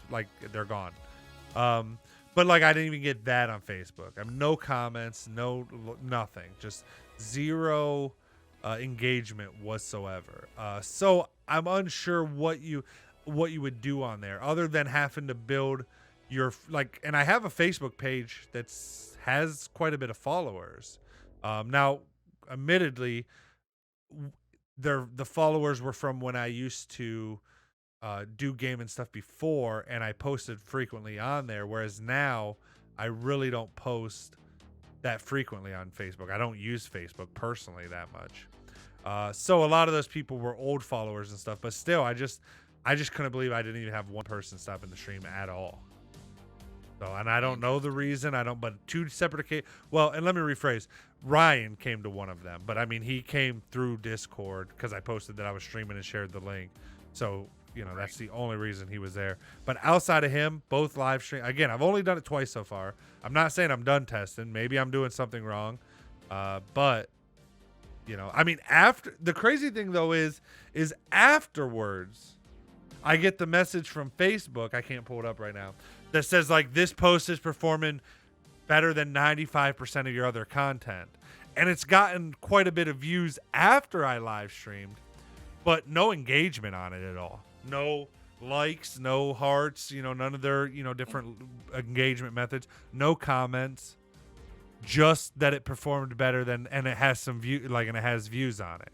they're gone. But like, I didn't even get that on Facebook. I mean, no comments, nothing, just zero engagement whatsoever. So I'm unsure what you would do on there other than having to build your and I have a Facebook page that has quite a bit of followers. Now, admittedly, the followers were from when I used to do gaming stuff before, and I posted frequently on there, whereas now I really don't post that frequently on Facebook. I don't use Facebook personally that much. So a lot of those people were old followers and stuff, but still, I just couldn't believe I didn't even have one person stop in the stream at all. So, and I don't know the reason. But two separate well, and let me rephrase. Ryan came to one of them, but I mean, he came through Discord because I posted that I was streaming and shared the link. So, that's the only reason he was there. But outside of him, both live stream. Again, I've only done it twice so far. I'm not saying I'm done testing. Maybe I'm doing something wrong. But I mean, after the crazy thing though is afterwards, I get the message from Facebook. I can't pull it up right now. That says like, this post is performing better than 95% of your other content. And it's gotten quite a bit of views after I live streamed, but no engagement on it at all. No likes, no hearts, none of their, different engagement methods, no comments, just that it performed better than, and it has some view, and it has views on it.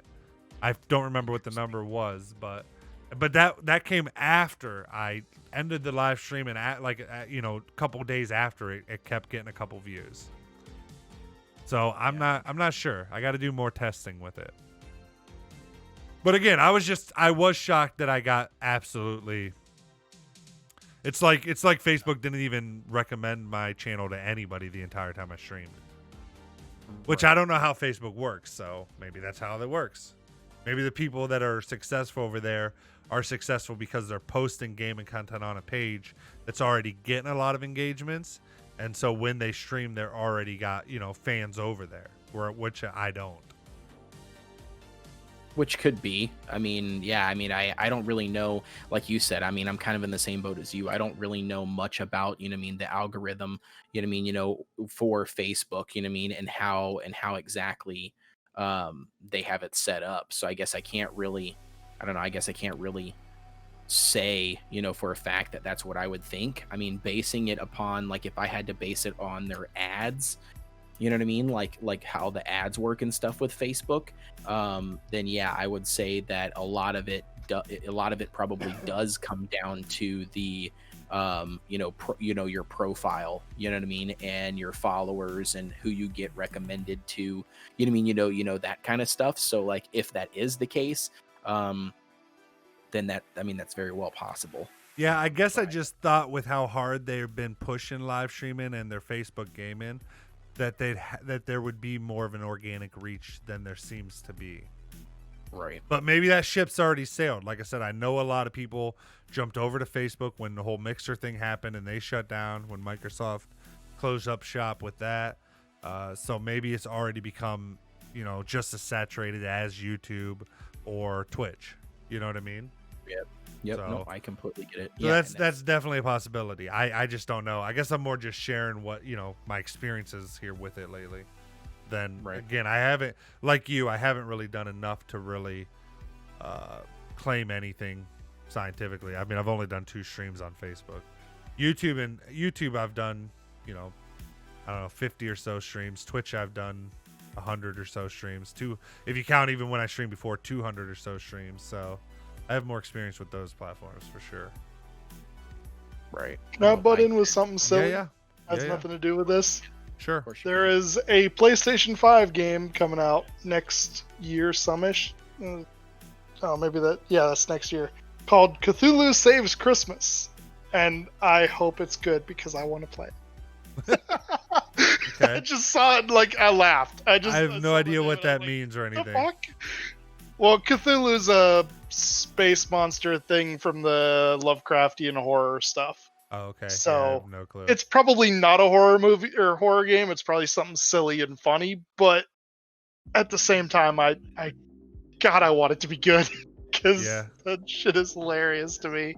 I don't remember what the number was, but that came after I ended the live stream, and a couple days after it kept getting a couple views. So I'm not sure. I got to do more testing with it. But again, I was shocked that I got absolutely. It's like Facebook didn't even recommend my channel to anybody the entire time I streamed. Which I don't know how Facebook works, so maybe that's how it works. Maybe the people that are successful over there are successful because they're posting gaming content on a page that's already getting a lot of engagements. And so when they stream, they're already got, fans over there, which I don't. Which could be. I mean, yeah, I don't really know. Like you said, I'm kind of in the same boat as you. I don't really know much about, the algorithm, for Facebook, and how exactly they have it set up. So I guess I can't really say, for a fact that that's what I would think. Basing it upon, like, if I had to base it on their ads, like how the ads work and stuff with Facebook, then yeah, I would say that a lot of it probably does come down to the your profile, and your followers and who you get recommended to, that kind of stuff. So like, if that is the case, then that's very well possible. Yeah, I guess I just thought with how hard they've been pushing live streaming and their Facebook gaming, that that there would be more of an organic reach than there seems to be. Right. But maybe that ship's already sailed. Like I said, I know a lot of people jumped over to Facebook when the whole Mixer thing happened and they shut down when Microsoft closed up shop with that. So maybe it's already become, just as saturated as YouTube or Twitch. You know what I mean? Yep. So, no, I completely get it. So that's definitely a possibility. I just don't know. I guess I'm more just sharing what, my experiences here with it lately. Then again, I haven't really done enough to really claim anything scientifically. I've only done 2 streams on Facebook. YouTube I've done, 50 or so streams. Twitch I've done 100 or so streams. If you count even when I streamed before, 200 or so streams. So I have more experience with those platforms for sure. Right. Can I butt in with something silly? Yeah. Has nothing to do with this. Sure. There is a PlayStation 5 game coming out next year, somish. That's next year. Called Cthulhu Saves Christmas. And I hope it's good because I want to play it. Okay. I just saw it, I laughed. I have no idea what that means or anything. The fuck? Well, Cthulhu's a space monster thing from the Lovecraftian horror stuff. Oh, okay. So I have no clue. It's probably not a horror movie or horror game. It's probably something silly and funny, but at the same time, I want it to be good because that shit is hilarious to me.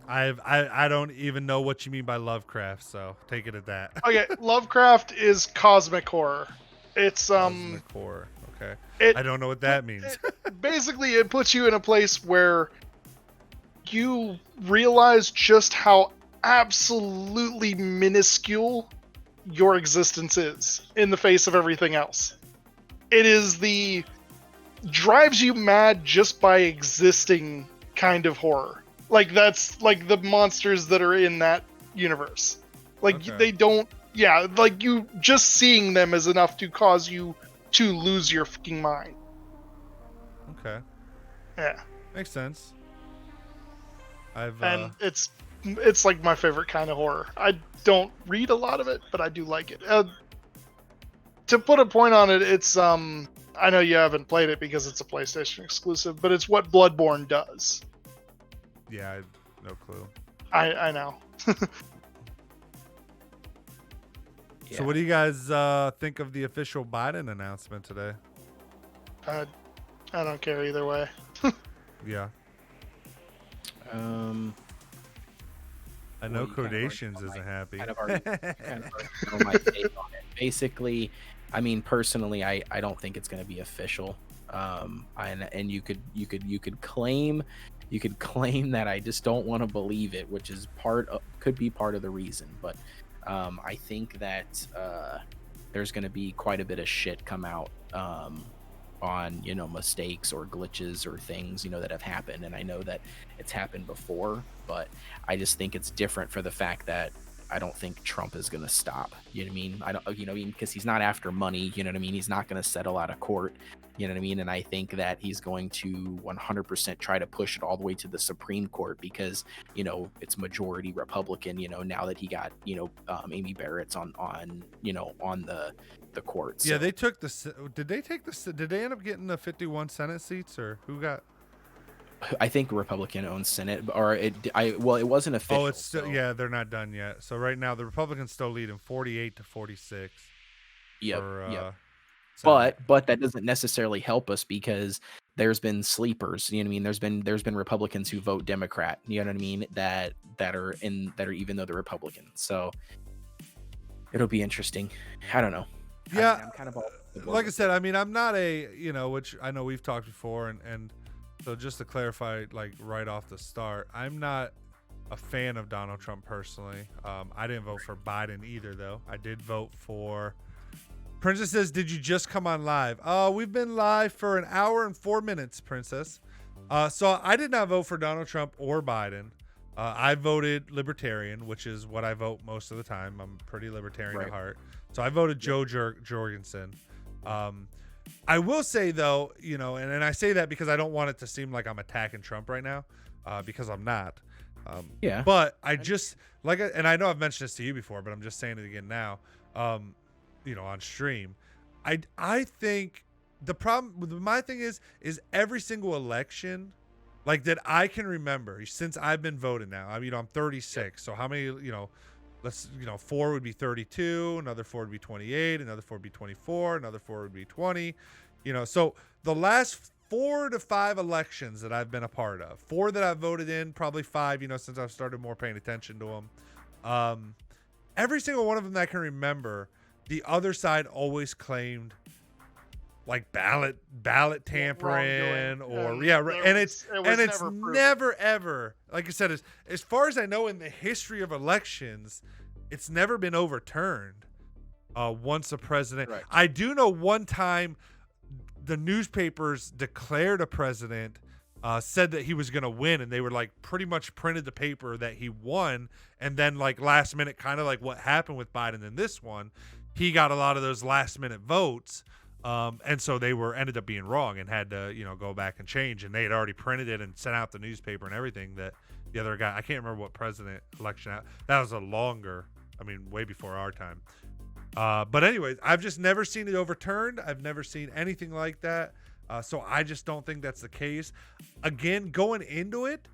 I don't even know what you mean by Lovecraft, so take it at that. Okay, Lovecraft is cosmic horror. It's cosmic horror. Okay. I don't know what that means. Basically, it puts you in a place where you realize just how absolutely minuscule your existence is in the face of everything else. It is the drives you mad just by existing kind of horror. That's like the monsters that are in that universe. They don't, you just seeing them is enough to cause you to lose your fucking mind. Okay. Yeah. Makes sense. And it's like my favorite kind of horror. I don't read a lot of it, but I do like it. To put a point on it, it's I know you haven't played it because it's a PlayStation exclusive, but it's what Bloodborne does. Yeah, I have no clue. I know. So what do you guys think of the official Biden announcement today? I don't care either way. I I know Codations isn't happy. Kind of already know my take on it. Basically, I mean, personally, I don't think it's going to be official. And you could claim that I just don't want to believe it, which is could be part of the reason. But I think that there's going to be quite a bit of shit come out on mistakes or glitches or things that have happened, and I know that it's happened before, but I just think it's different for the fact that I don't think Trump is going to stop. You know what I mean? I don't, because he's not after money. You know what I mean? He's not going to settle out of court. You know what I mean? And I think that he's going to 100% try to push it all the way to the Supreme Court because, it's majority Republican, now that he got, Amy Barrett's on the court. Yeah, they took did they end up getting the 51 Senate seats, or who got? I think Republican owns Senate, or it wasn't official. Oh, it's still, yeah, they're not done yet. So right now the Republicans still lead in 48-46. Yep. But that doesn't necessarily help us because there's been sleepers. You know what I mean? There's been Republicans who vote Democrat. You know what I mean? That are even though they're Republican. So it'll be interesting. I don't know. Yeah, I'm kind of all like I said. I mean, I'm not which I know we've talked before, and so just to clarify, like right off the start, I'm not a fan of Donald Trump personally. I didn't vote for Biden either, though. I did vote for. Princess says, "Did you just come on live?" We've been live for an hour and 4 minutes, Princess. So I did not vote for Donald Trump or Biden. I voted Libertarian, which is what I vote most of the time. I'm pretty Libertarian at heart. So I voted Joe Jorgensen. I will say, though, and I say that because I don't want it to seem like I'm attacking Trump right now, because I'm not. But I just, and I know I've mentioned this to you before, but I'm just saying it again now. On stream, I think the problem with my thing is every single election, like that I can remember since I've been voting now. I mean, I'm 36, so how many, 4 would be 32, another 4 would be 28, another 4 would be 24, another 4 would be 20, so the last 4 to 5 elections that I've been a part of, 4 that I've voted in, probably 5, since I've started more paying attention to them. Every single one of them that I can remember, the other side always claimed like ballot tampering and it's never ever, like I said, as far as I know in the history of elections, it's never been overturned once a president. Right. I do know one time the newspapers declared a president, said that he was going to win, and they were like pretty much printed the paper that he won, and then like last minute, kind of like what happened with Biden in this one, he got a lot of those last minute votes, and so they ended up being wrong and had to go back and change, and they had already printed it and sent out the newspaper and everything that the other guy, I can't remember what president election that was way before our time, but anyways, I've just never seen it overturned. I've never seen anything like that, so I just don't think that's the case. Again, going into it,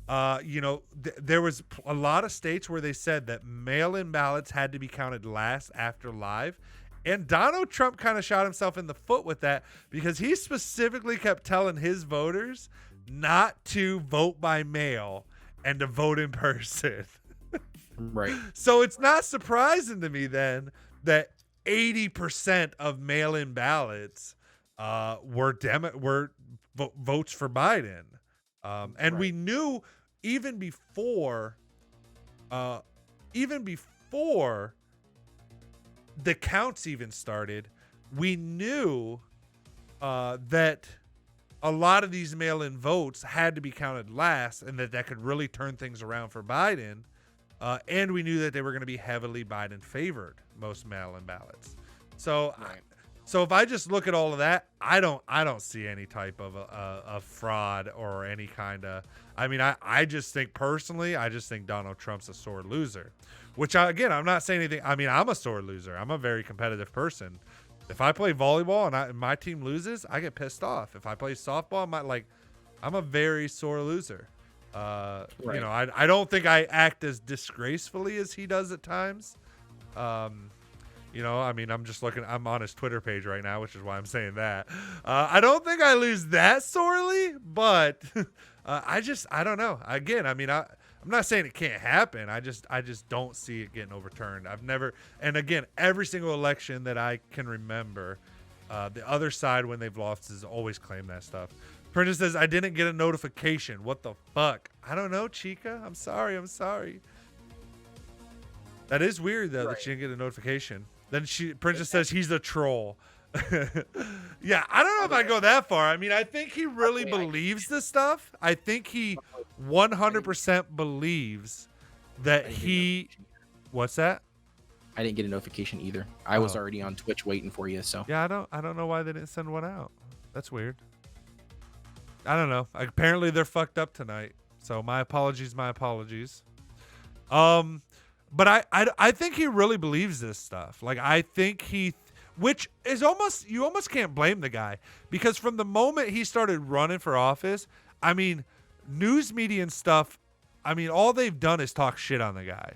there was a lot of states where they said that mail-in ballots had to be counted last after live. And Donald Trump kind of shot himself in the foot with that because he specifically kept telling his voters not to vote by mail and to vote in person. Right. So it's not surprising to me then that 80% of mail-in ballots were votes for Biden. And we knew even before the counts even started, we knew that a lot of these mail-in votes had to be counted last, and that could really turn things around for Biden. And we knew that they were going to be heavily Biden favored, most mail-in ballots. So, So if I just look at all of that, I don't see any type of a fraud or any kind of. I mean, I just think personally, Donald Trump's a sore loser. Which I'm not saying anything. I mean, I'm a sore loser. I'm a very competitive person. If I play volleyball and my team loses, I get pissed off. If I play softball, I'm a very sore loser. Right. I don't think I act as disgracefully as he does at times. I'm just looking. I'm on his Twitter page right now, which is why I'm saying that. I don't think I lose that sorely, but I don't know. Again, I'm I'm not saying it can't happen. I just don't see it getting overturned. I've never, and again, every single election that I can remember, the other side when they've lost has always claimed that stuff. Princess says, I didn't get a notification. What the fuck? I don't know, Chica. I'm sorry. That is weird though, that she didn't get a notification. Then Princess says he's a troll. Yeah, I don't know if I go that far. I mean, I think he really believes this stuff. I think he 100% believes that he. What's that? I didn't get a notification either. I was already on Twitch waiting for you. So yeah, I don't know why they didn't send one out. That's weird. I don't know. Apparently they're fucked up tonight. So my apologies. But I think he really believes this stuff. Like I think which is you almost can't blame the guy, because from the moment he started running for office, I mean, news media and stuff, I mean, all they've done is talk shit on the guy.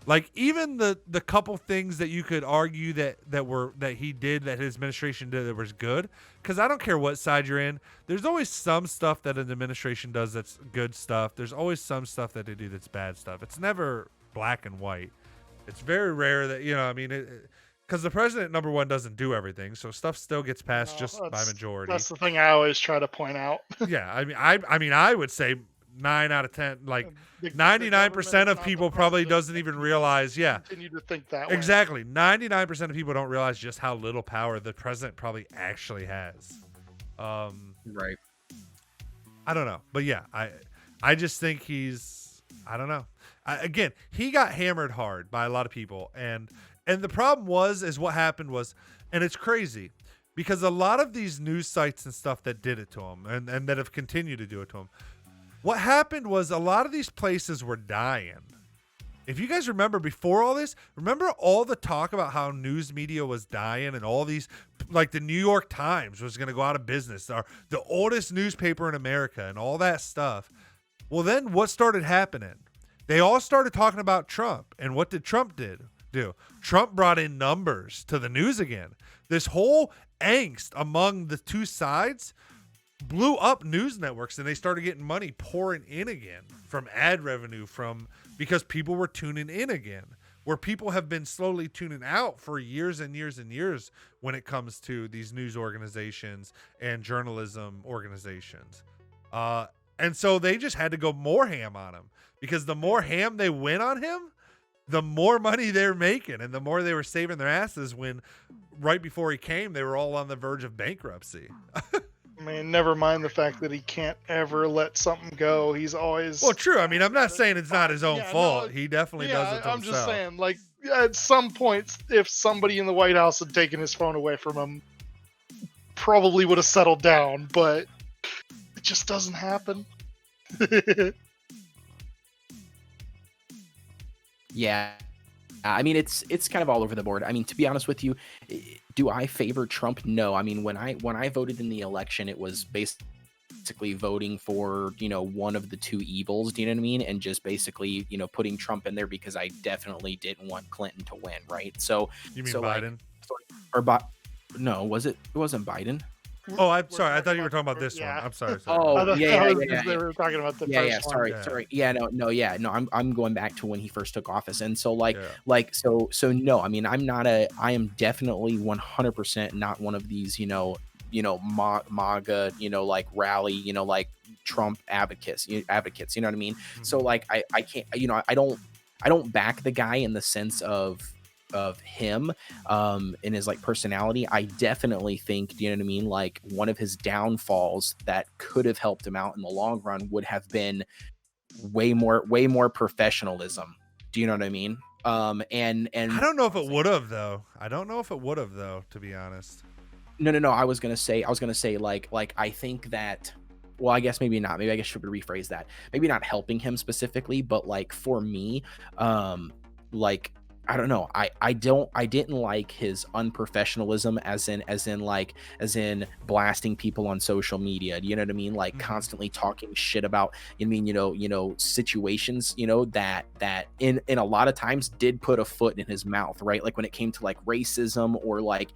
Like even the couple things that you could argue that he did, that his administration did, that was good, because I don't care what side you're in, there's always some stuff that an administration does that's good stuff. There's always some stuff that they do that's bad stuff. It's never black and white. It's very rare that, I mean, because the president, number one, doesn't do everything, so stuff still gets passed just by majority. That's the thing I always try to point out. Yeah, I mean, I would say 9 out of 10, like 99% of people probably doesn't even realize. Yeah, continue to think that way. Exactly. 99% of people don't realize just how little power the president probably actually has. Right. I don't know, but yeah, I just think I don't know. Again, he got hammered hard by a lot of people, and the problem is what happened was, and it's crazy, because a lot of these news sites and stuff that did it to him, and that have continued to do it to him, what happened was a lot of these places were dying. If you guys remember before all this, remember all the talk about how news media was dying, and all these, like the New York Times was going to go out of business, or the oldest newspaper in America, and all that stuff. Well, then what started happening? They all started talking about Trump. And what did Trump do? Trump brought in numbers to the news again. This whole angst among the two sides blew up news networks, and they started getting money pouring in again from ad revenue, because people were tuning in again, where people have been slowly tuning out for years and years and years when it comes to these news organizations and journalism organizations. And so they just had to go more ham on him, because the more ham they went on him, the more money they were making, and the more they were saving their asses when right before he came, they were all on the verge of bankruptcy. I mean, never mind the fact that he can't ever let something go. He's always... Well, true. I mean, I'm not saying it's not his own fault. No, he definitely does it to I'm himself. Just saying, like, at some point, if somebody in the White House had taken his phone away from him, probably would have settled down, but it just doesn't happen. Yeah, I mean, it's kind of all over the board. I mean, to be honest with you, do I favor Trump? No. I mean, when I voted in the election, it was basically voting for, one of the two evils, do you know what I mean? And just basically, putting Trump in there because I definitely didn't want Clinton to win, right? So you mean Biden? No, it wasn't Biden. Oh, I'm sorry. I thought you were talking about this one. I'm sorry. Oh, yeah. They were talking about the first one. Sorry. Yeah, no. I'm going back to when he first took office, and so so no. I mean, I am definitely 100% not one of these, MAGA, like rally, like Trump advocates. You know what I mean? Mm-hmm. So like, I can't, I don't back the guy in the sense of him in his like personality. I definitely think, you know what I mean, like one of his downfalls that could have helped him out in the long run would have been way more professionalism. Do you know what I mean? And I don't know if it would have though. To be honest. No. I was gonna say like I think that. Well, I guess maybe not. Maybe I guess I should rephrase that. Maybe not helping him specifically, but like for me, like. I don't know. I didn't like his unprofessionalism as in blasting people on social media. Do you know what I mean? Like constantly talking shit about, situations, that in a lot of times did put a foot in his mouth, right? Like when it came to like racism or like,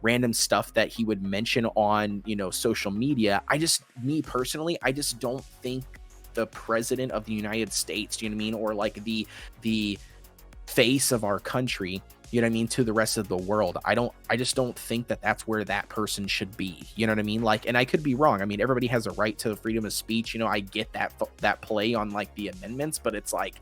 random stuff that he would mention on, social media. Me personally, I just don't think the president of the United States, you know what I mean, or like the face of our country, you know what I mean, to the rest of the world. I just don't think that that's where that person should be, you know what I mean? Like, and I could be wrong. I mean, everybody has a right to freedom of speech, you know, I get that play on like the amendments, but it's like,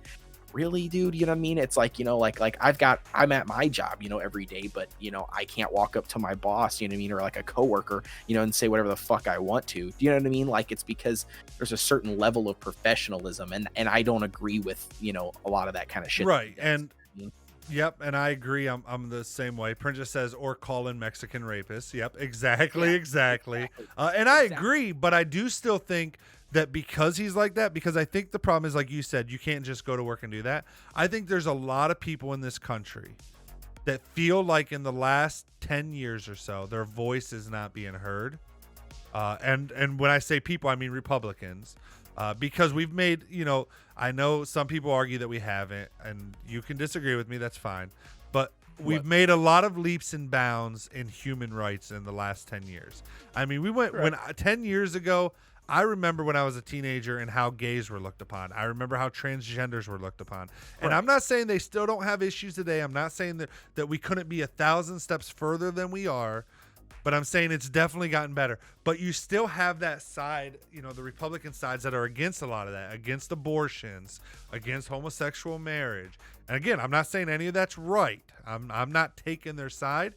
really, dude, you know what I mean? It's like, you know, like I'm at my job, you know, every day, but you know, I can't walk up to my boss, you know what I mean, or like a coworker, you know, and say whatever the fuck I want to. Do you know what I mean? Like, it's because there's a certain level of professionalism, and I don't agree with, you know, a lot of that kind of shit. Right. And yep, and I agree. I'm the same way. Princess says, or call in Mexican rapists. Yep, exactly. And I agree, but I do still think that because he's like that, because I think the problem is, like you said, you can't just go to work and do that. I think there's a lot of people in this country that feel like in the last 10 years or so, their voice is not being heard. And when I say people, I mean Republicans. Because we've made, you know, I know some people argue that we haven't, and you can disagree with me, that's fine. But we've made a lot of leaps and bounds in human rights in the last 10 years. I mean, we went, when 10 years ago, I remember when I was a teenager and how gays were looked upon. I remember how transgenders were looked upon. And I'm not saying they still don't have issues today. I'm not saying that we couldn't be 1,000 steps further than we are. But I'm saying it's definitely gotten better. But you still have that side, you know, the Republican sides that are against a lot of that, against abortions, against homosexual marriage. And again, I'm not saying any of that's right. I'm not taking their side.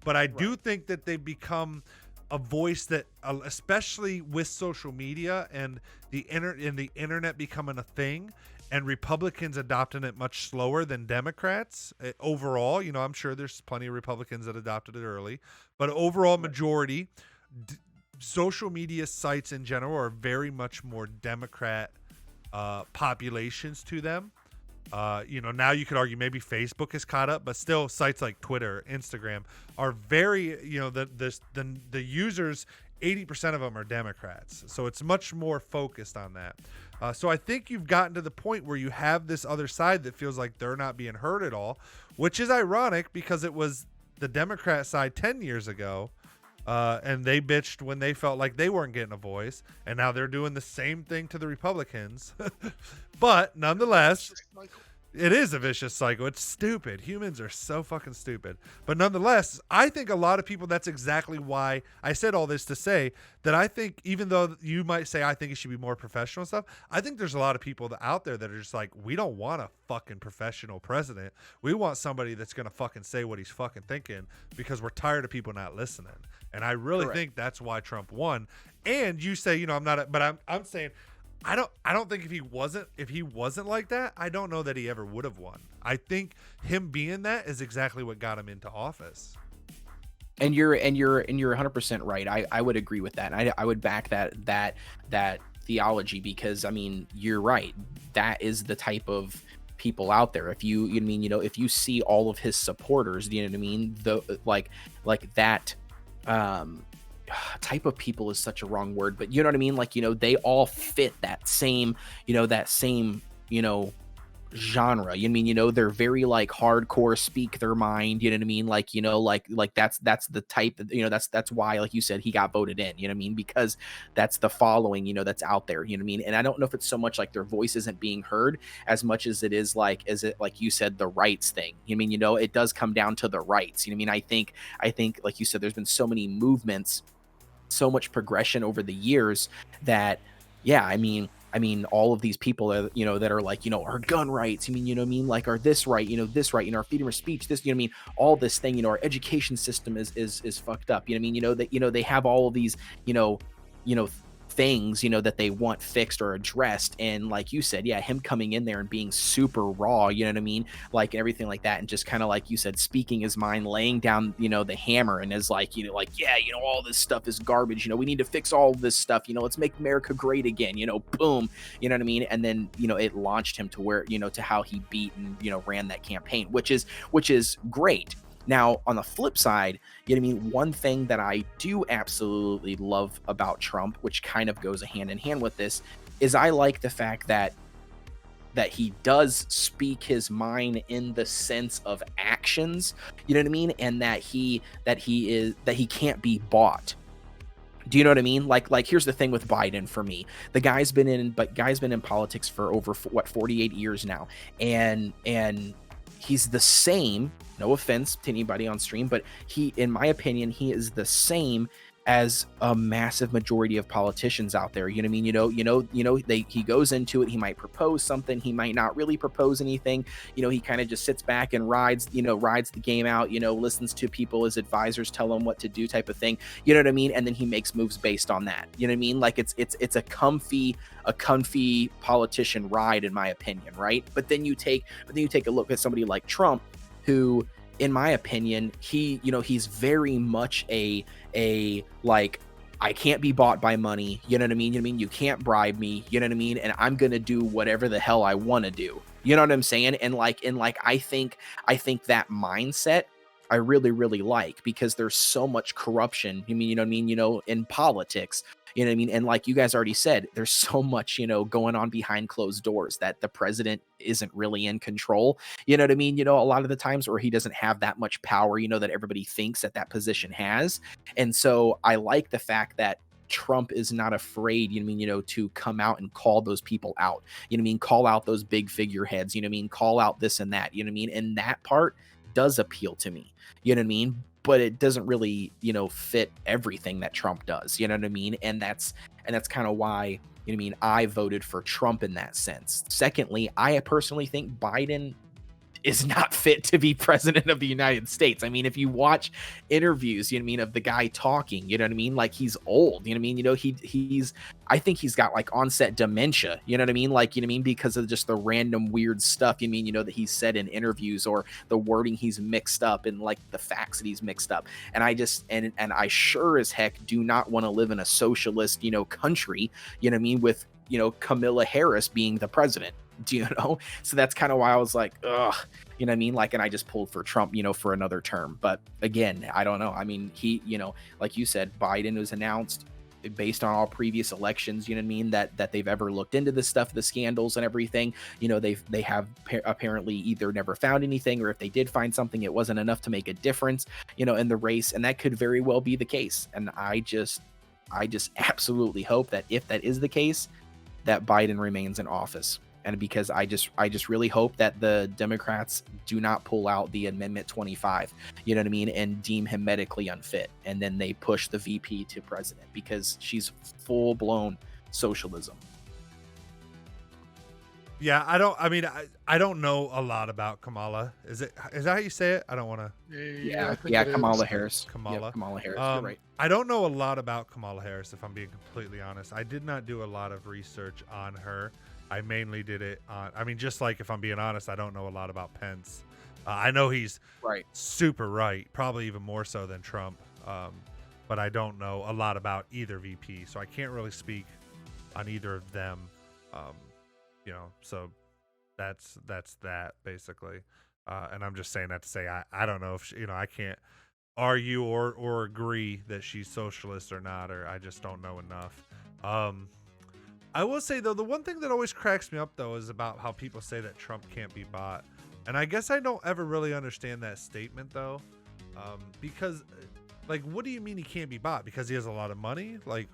But I do think that they've become a voice that, especially with social media and the internet becoming a thing, and Republicans adopting it much slower than Democrats overall. You know, I'm sure there's plenty of Republicans that adopted it early, but overall majority, social media sites in general are very much more Democrat populations to them. You know, now you could argue maybe Facebook is caught up, but still sites like Twitter, Instagram are very, you know, the users, 80% of them are Democrats. So it's much more focused on that. So I think you've gotten to the point where you have this other side that feels like they're not being heard at all, which is ironic because it was the Democrat side 10 years ago. And they bitched when they felt like they weren't getting a voice. And now they're doing the same thing to the Republicans. But nonetheless, it is a vicious cycle. It's stupid. Humans are so fucking stupid. But nonetheless, I think a lot of people, that's exactly why I said all this to say that I think, even though you might say I think it should be more professional stuff, I think there's a lot of people out there that are just like, we don't want a fucking professional president. We want somebody that's going to fucking say what he's fucking thinking because we're tired of people not listening. And I really think that's why Trump won. And you say, you know, I'm saying, I don't think if he wasn't like that, I don't know that he ever would have won. I think him being that is exactly what got him into office. And you're 100% right. I would agree with that. I would back that theology, because I mean, you're right. That is the type of people out there. If you mean, you know, if you see all of his supporters, you know what I mean? The like that type of people is such a wrong word, but you know what I mean? Like, you know, they all fit that same genre. You mean, you know, they're very like hardcore, speak their mind, you know what I mean? Like, you know, like that's the type, you know, that's why, like you said, he got voted in, you know what I mean? Because that's the following, you know, that's out there, you know what I mean? And I don't know if it's so much like their voice isn't being heard as much as it is like, like you said, the rights thing. You know what I mean? You know, it does come down to the rights. You know what I mean? I think like you said, there's been so many movements, so much progression over the years that, yeah, I mean, all of these people that, you know, that are like, you know, our gun rights, you know what I mean? Like our this right, you know, our freedom of speech, this, you know what I mean? All this thing, you know, our education system is fucked up. You know what I mean? You know, that, you know, they have all of these, you know, things, you know, that they want fixed or addressed. And like you said, yeah, him coming in there and being super raw, you know what I mean? Like everything like that. And just kind of like you said, speaking his mind, laying down, you know, the hammer, and is like, you know, like, yeah, you know, all this stuff is garbage. You know, we need to fix all this stuff. You know, let's make America great again, you know, boom, you know what I mean? And then, you know, it launched him to where, you know, to how he beat and, you know, ran that campaign, which is great. Now, on the flip side, you know what I mean? One thing that I do absolutely love about Trump, which kind of goes hand in hand with this, is I like the fact that he does speak his mind in the sense of actions, you know what I mean? And that he can't be bought. Do you know what I mean? Like here's the thing with Biden for me. The guy's been in politics for over 48 years now, and he's the same. No offense to anybody on stream, but he, in my opinion, he is the same as a massive majority of politicians out there. You know what I mean? He goes into it. He might propose something. He might not really propose anything. He kind of just sits back and rides the game out, listens to people, his advisors tell him what to do type of thing. You know what I mean? And then he makes moves based on that. You know what I mean? Like it's a comfy politician ride, in my opinion. Right. But then you take a look at somebody like Trump, who, in my opinion, he's very much a like, I can't be bought by money. You know what I mean? You can't bribe me. You know what I mean? And I'm going to do whatever the hell I want to do. You know what I'm saying? And I think that mindset I really, really like, because there's so much corruption. You know what I mean? In politics. You know what I mean? And like you guys already said, there's so much, going on behind closed doors that the president isn't really in control. You know what I mean? A lot of the times where he doesn't have that much power, that everybody thinks that position has. And so I like the fact that Trump is not afraid, to come out and call those people out. You know what I mean? Call out those big figureheads. You know what I mean? Call out this and that. You know what I mean? And that part does appeal to me. You know what I mean? But it doesn't really, fit everything that Trump does. You know what I mean? And that's kind of why, you know what I mean, I voted for Trump in that sense. Secondly, I personally think Biden is not fit to be president of the United States. I mean, if you watch interviews, you know what I mean, of the guy talking, you know what I mean? Like, he's old, you know what I mean? He's I think he's got like onset dementia, you know what I mean? Like, you know what I mean? Because of just the random weird stuff, you know what I mean, that he's said in interviews, or the wording he's mixed up, and like the facts that he's mixed up. And I just, and I sure as heck do not want to live in a socialist, country, you know what I mean, with, Kamala Harris being the president. Do you know? So that's kind of why I was like, ugh, you know what I mean? Like, and I just pulled for Trump, for another term. But again, I don't know. I mean, he, like you said, Biden was announced based on all previous elections, you know what I mean, that they've ever looked into this stuff, the scandals and everything. They have apparently either never found anything, or if they did find something, it wasn't enough to make a difference, in the race. And that could very well be the case. And I just absolutely hope that if that is the case, that Biden remains in office. And because I just really hope that the Democrats do not pull out the Amendment 25, you know what I mean, and deem him medically unfit. And then they push the VP to president, because she's full blown socialism. Yeah, I don't know a lot about Kamala. Is that how you say it? I don't want to. Yeah, Kamala Harris. Kamala. Yep, Kamala Harris. You're right. I don't know a lot about Kamala Harris, if I'm being completely honest. I did not do a lot of research on her. I mainly did it on, just like, if I'm being honest, I don't know a lot about Pence. I know he's right, super right, probably even more so than Trump. But I don't know a lot about either VP, so I can't really speak on either of them. So that's that basically. And I'm just saying that to say I don't know if I can't argue or agree that she's socialist or not, or I just don't know enough. I will say, though, the one thing that always cracks me up, though, is about how people say that Trump can't be bought. And I guess I don't ever really understand that statement, though. Because, like, what do you mean he can't be bought? Because he has a lot of money? Like,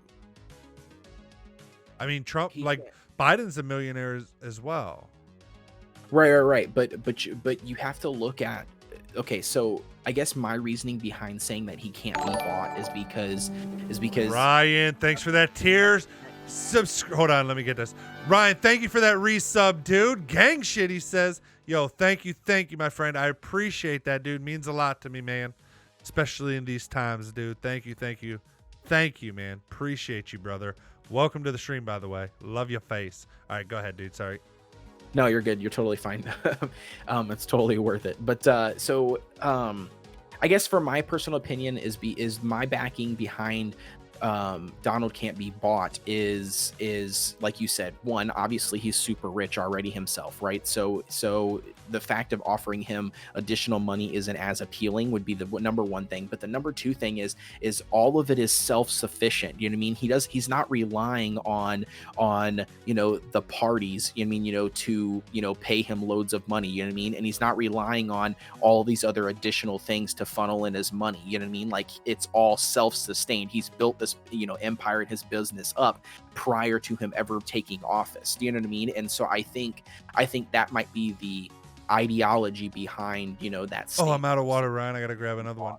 Trump, Biden's a millionaire as well. Right. But you have to look at, okay, so I guess my reasoning behind saying that he can't be bought is because Ryan, thanks for that tears. Hold on, let me get this. Ryan, thank you for that resub, dude. Gang shit, he says. Yo, thank you, my friend. I appreciate that, dude. Means a lot to me, man. Especially in these times, dude. Thank you, man. Appreciate you, brother. Welcome to the stream, by the way. Love your face. All right, go ahead, dude. Sorry. No, you're good. You're totally fine. It's totally worth it. But I guess for my personal opinion is my backing behind Donald can't be bought is like you said, one, obviously he's super rich already himself, right? So the fact of offering him additional money isn't as appealing would be the number one thing. But the number two thing is all of it is self-sufficient. You know what I mean? He's not relying on the parties, you know what I mean, to pay him loads of money, you know what I mean? And he's not relying on all these other additional things to funnel in his money, you know what I mean? Like, it's all self-sustained. He's built this this, empire and his business up prior to him ever taking office. Do you know what I mean? And so I think that might be the ideology behind, that Oh, I'm out of water, Ryan. I gotta grab another one.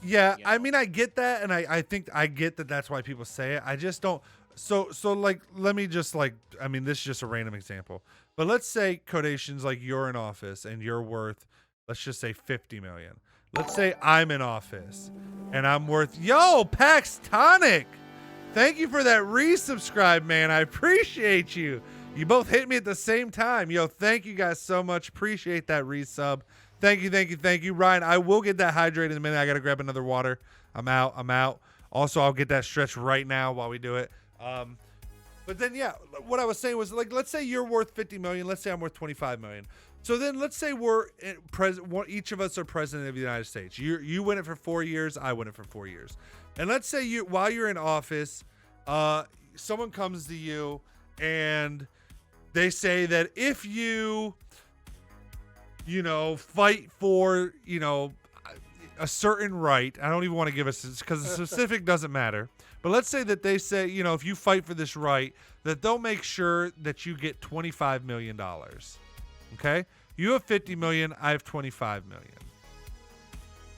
Yeah, I mean, I get that, and I think I get that that's why people say it. I just don't. So like, let me just like, I mean, this is just a random example, but let's say Codations, like you're in office and you're worth, let's just say 50 million. Let's say I'm in office and I'm worth, yo, Pax Tonic, thank you for that resubscribe, man. I appreciate you. You both hit me at the same time. Yo, thank you guys so much. Appreciate that resub. Thank you. Ryan, I will get that hydrated in a minute. I got to grab another water. I'm out. Also, I'll get that stretch right now while we do it. But then, yeah, what I was saying was, like, let's say you're worth 50 million. Let's say I'm worth 25 million. So then let's say each of us are president of the United States. You win it for 4 years. I win it for 4 years. And let's say while you're in office, someone comes to you and they say that if you fight for, a certain right, I don't even want to give us, because the specific doesn't matter. But let's say that they say, if you fight for this right, that they'll make sure that you get $25 million. Okay? You have 50 million, I have 25 million.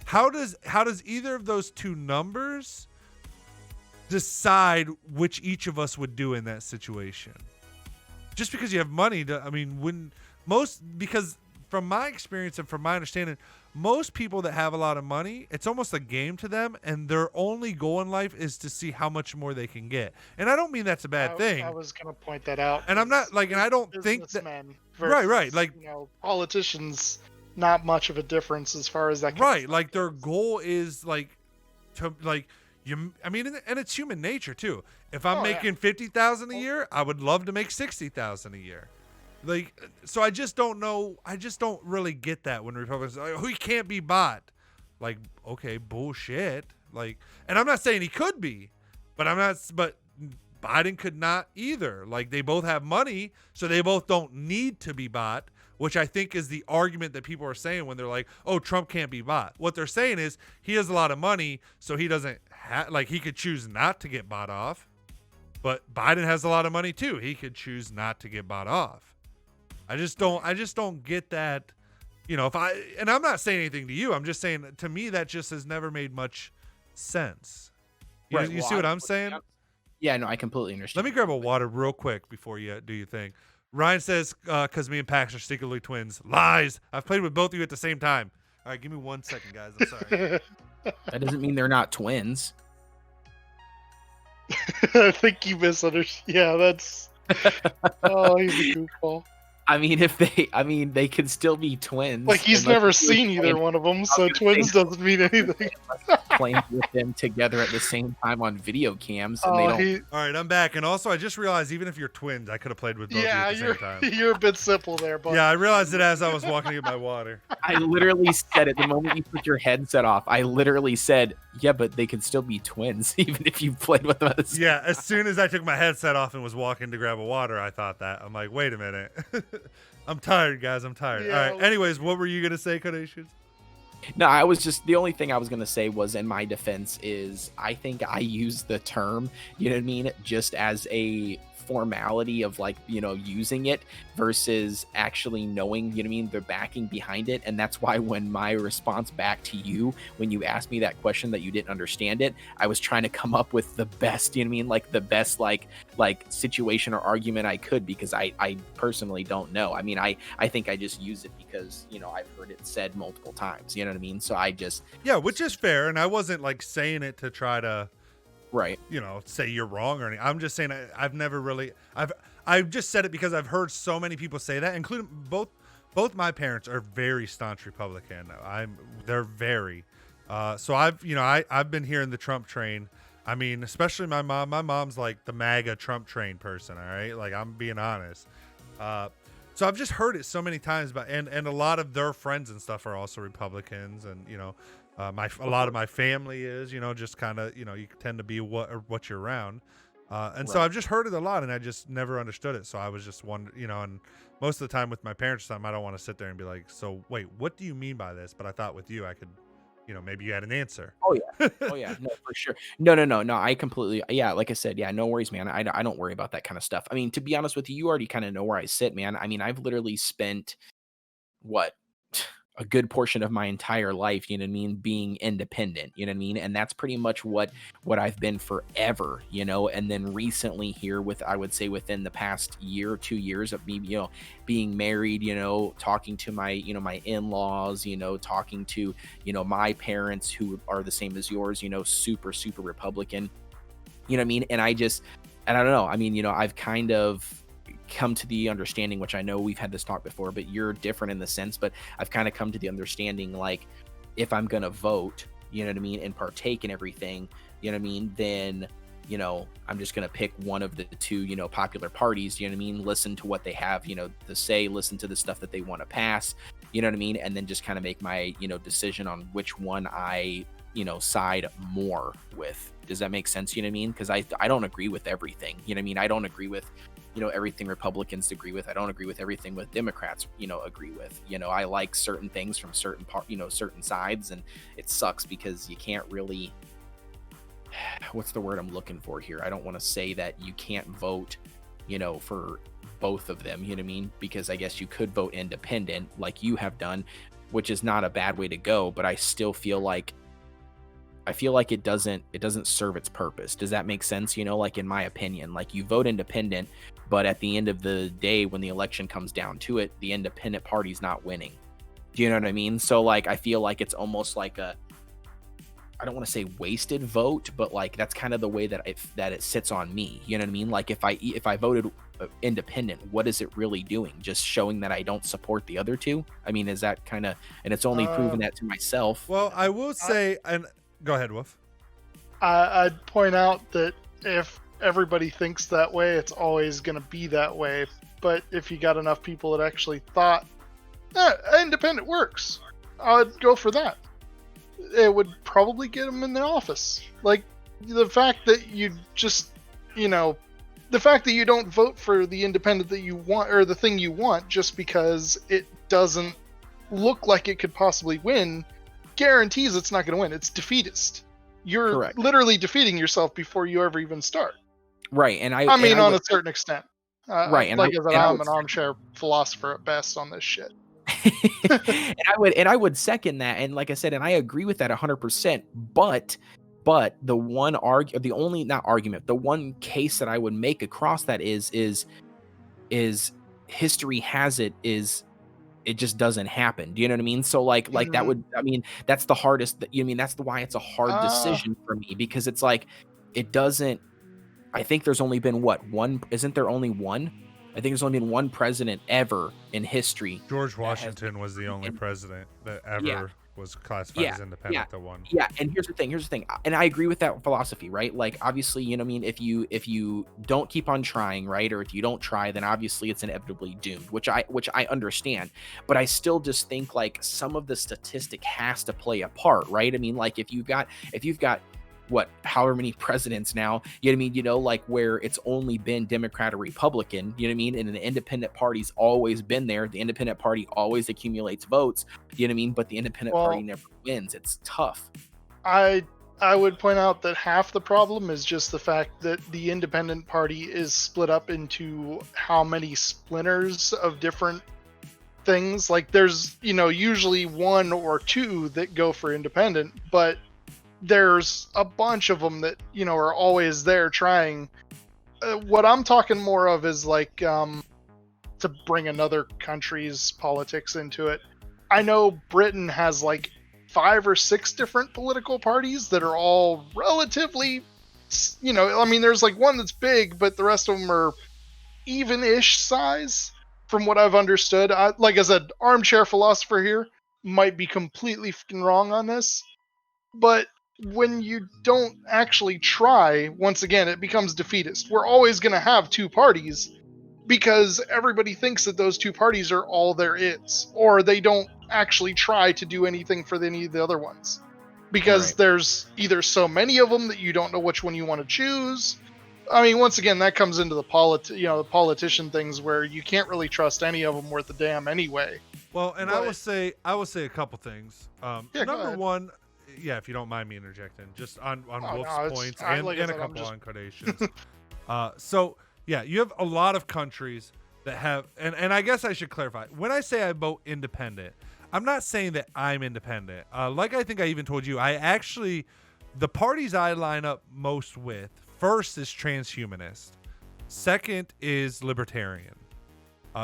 How does either of those two numbers decide which each of us would do in that situation? Just because you have money, because from my experience and from my understanding, most people that have a lot of money, it's almost a game to them, and their only goal in life is to see how much more they can get. And I don't mean that's a bad thing. I was going to point that out. And I'm not like, and I don't think that versus, right, like politicians, not much of a difference as far as that. Right, like their goal is like to like you. I mean, and it's human nature too. If I'm making 50,000 a year, I would love to make 60,000 a year. Like, so I just don't know. I just don't really get that when Republicans say, oh, he can't be bought. Like, okay, bullshit. Like, and I'm not saying he could be, but Biden could not either. Like, they both have money, so they both don't need to be bought, which I think is the argument that people are saying when they're like, oh, Trump can't be bought. What they're saying is he has a lot of money, so he doesn't he could choose not to get bought off. But Biden has a lot of money too. He could choose not to get bought off. I just don't get that, and I'm not saying anything to you. I'm just saying, to me, that just has never made much sense. You see what I'm saying? Yeah, no, I completely understand. Let me grab a water real quick before you do your thing. Ryan says, because me and Pax are secretly twins. Lies. I've played with both of you at the same time. All right, give me 1 second, guys. I'm sorry. That doesn't mean they're not twins. I think you misunderstood. Yeah, that's... Oh, he's a goofball. I mean, they could still be twins. Like, he's never seen either one of them, so twins doesn't mean anything. Playing with them together at the same time on video cams, and they don't. All right, I'm back, and also I just realized even if you're twins, I could have played with both of you at the same time. You're a bit simple there, but yeah, I realized it as I was walking to get my water. I literally said it the moment you took your headset off. I literally said, "Yeah, but they can still be twins, even if you played with them." At the same time. As soon as I took my headset off and was walking to grab a water, I thought that. I'm like, wait a minute. I'm tired, guys. I'm tired. Yeah. All right. Anyways, what were you gonna say, Codations? No, I was just, the only thing I was going to say was, in my defense, is I think I use the term, you know what I mean, just as a formality of like, using it versus actually knowing, you know what I mean, the backing behind it. And that's why when my response back to you, when you asked me that question that you didn't understand it, I was trying to come up with the best, you know what I mean, like the best like situation or argument I could, because I personally don't know. I mean, I think I just use it because, I've heard it said multiple times, you know what I mean? So I just... Yeah, which is fair. And I wasn't like saying it to try to... Right. Say you're wrong or anything. I'm just saying I've never really... I've just said it because I've heard so many people say that, including both my parents are very staunch Republican. They're very... so I've been hearing the Trump train. I mean, especially my mom. My mom's like the MAGA Trump train person, all right? Like, I'm being honest. So I've just heard it so many times, and a lot of their friends and stuff are also Republicans, and a lot of my family is, just kind of, you tend to be what you're around. And so I've just heard it a lot, and I just never understood it. So I was just wondering, and most of the time with my parents or something, I don't want to sit there and be like, so wait, what do you mean by this? But I thought with you, I could maybe you had an answer. Oh yeah. Oh yeah. No, for sure. No. I completely, yeah. Like I said, yeah. No worries, man. I don't worry about that kind of stuff. I mean, to be honest with you, you already kind of know where I sit, man. I mean, I've literally spent what a good portion of my entire life, you know what I mean, being independent, you know what I mean? And that's pretty much what I've been forever, and then recently here with, I would say within the past year or 2 years of me, being married, talking to my, my in-laws, talking to, my parents who are the same as yours, super, super Republican, you know what I mean? And I don't know. I mean, I've kind of come to the understanding, which I know we've had this talk before, but you're different in the sense, but I've kind of come to the understanding, like, if I'm going to vote, you know what I mean, and partake in everything, you know what I mean, then, I'm just going to pick one of the two, popular parties, you know what I mean, listen to what they have, to say, listen to the stuff that they want to pass, you know what I mean, and then just kind of make my, decision on which one I, side more with. Does that make sense? You know what I mean? Because I don't agree with everything, you know what I mean? I don't agree with everything Republicans agree with. I don't agree with everything with Democrats, agree with. I like certain things from certain certain sides, and it sucks because you can't really, what's the word I'm looking for here? I don't want to say that you can't vote, for both of them, you know what I mean? Because I guess you could vote independent like you have done, which is not a bad way to go, but I still feel like it doesn't serve its purpose. Does that make sense? Like, in my opinion, like, you vote independent, but at the end of the day, when the election comes down to it, the independent party's not winning. Do you know what I mean? So, like, I feel like it's almost like I don't want to say wasted vote, but like, that's kind of the way that it sits on me. You know what I mean? Like, if I voted independent, what is it really doing? Just showing that I don't support the other two? I mean, is that kind of, and it's only proven that to myself. Well, I will say, and go ahead, Wolf. I'd point out that if everybody thinks that way, it's always going to be that way. But if you got enough people that actually thought, independent works, I'd go for that. It would probably get them in the office. Like, the fact that you just, the fact that you don't vote for the independent that you want, or the thing you want, just because it doesn't look like it could possibly win, guarantees it's not going to win. It's defeatist. You're Correct. Literally defeating yourself before you ever even start. Right, and I mean, on a certain extent. Right, and like I said, I'm an armchair philosopher at best on this shit. and I would second that, and like I said, and I agree with that 100%. But the one the one case that I would make across that is history has it just doesn't happen. Do you know what I mean? So like that would, I mean, that's the hardest, that's why it's a hard decision for me, because it's like, it doesn't, I think there's only been one, isn't there only one? I think there's only been one president ever in history. George Washington was the only president that ever was classified as independent that won. Yeah, and here's the thing, and I agree with that philosophy, right? Like, obviously, you know what I mean, if you don't keep on trying, right, or if you don't try, then obviously it's inevitably doomed, which I understand, but I still just think like some of the statistic has to play a part, right? I mean, like, if you've got however many presidents now, you know what I mean, like, where it's only been Democrat or Republican, you know what I mean, and the independent party's always been there, the independent party always accumulates votes, you know what I mean, but the independent party never wins. It's tough. I would point out that half the problem is just the fact that the independent party is split up into how many splinters of different things. Like, there's, usually one or two that go for independent, but there's a bunch of them that, are always there trying. What I'm talking more of is like, to bring another country's politics into it. I know Britain has like 5 or 6 different political parties that are all relatively, I mean, there's like one that's big, but the rest of them are even-ish size from what I've understood. Like I said, armchair philosopher here, might be completely fucking wrong on this, but when you don't actually try, once again, it becomes defeatist. We're always going to have 2 parties because everybody thinks that those 2 parties are all there is, or they don't actually try to do anything for any of the other ones because there's either so many of them that you don't know which one you want to choose. I mean, once again, that comes into the politician things where you can't really trust any of them worth a damn anyway. Well, and I will say a couple things. Number one, yeah, if you don't mind me interjecting, just on Oh, Wolf's no, points like I and a said, I'm couple just on Cardations. So yeah, you have a lot of countries that have, and I guess I should clarify. When I say I vote independent, I'm not saying that I'm independent. Like I think I even told you, the parties I line up most with, first is transhumanist, second is libertarian.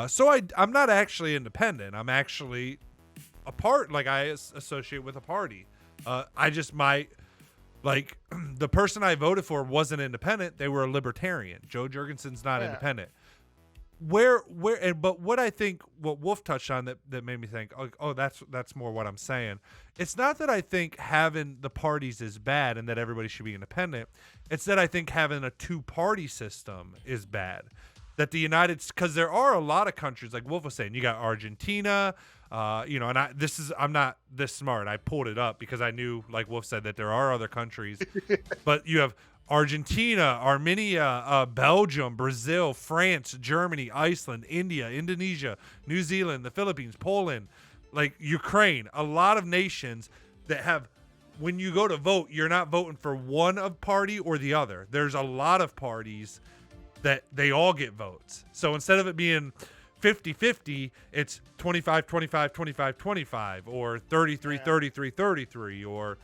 So I'm not actually independent. I'm actually a part, like I associate with a party. I just might, like, the person I voted for wasn't independent. They were a libertarian. Joe Jurgensen's not Yeah. independent. But what I think, what Wolf touched on that made me think, oh, that's more what I'm saying. It's not that I think having the parties is bad and that everybody should be independent. It's that I think having a two-party system is bad. That because there are a lot of countries, like Wolf was saying, you got Argentina, and I'm not this smart. I pulled it up because I knew, like Wolf said, that there are other countries, but you have Argentina, Armenia, Belgium, Brazil, France, Germany, Iceland, India, Indonesia, New Zealand, the Philippines, Poland, like Ukraine, a lot of nations that have, when you go to vote, you're not voting for one of party or the other. There's a lot of parties that they all get votes. So instead of it being 50-50, it's 25-25, 25-25, or 33-33, 33, or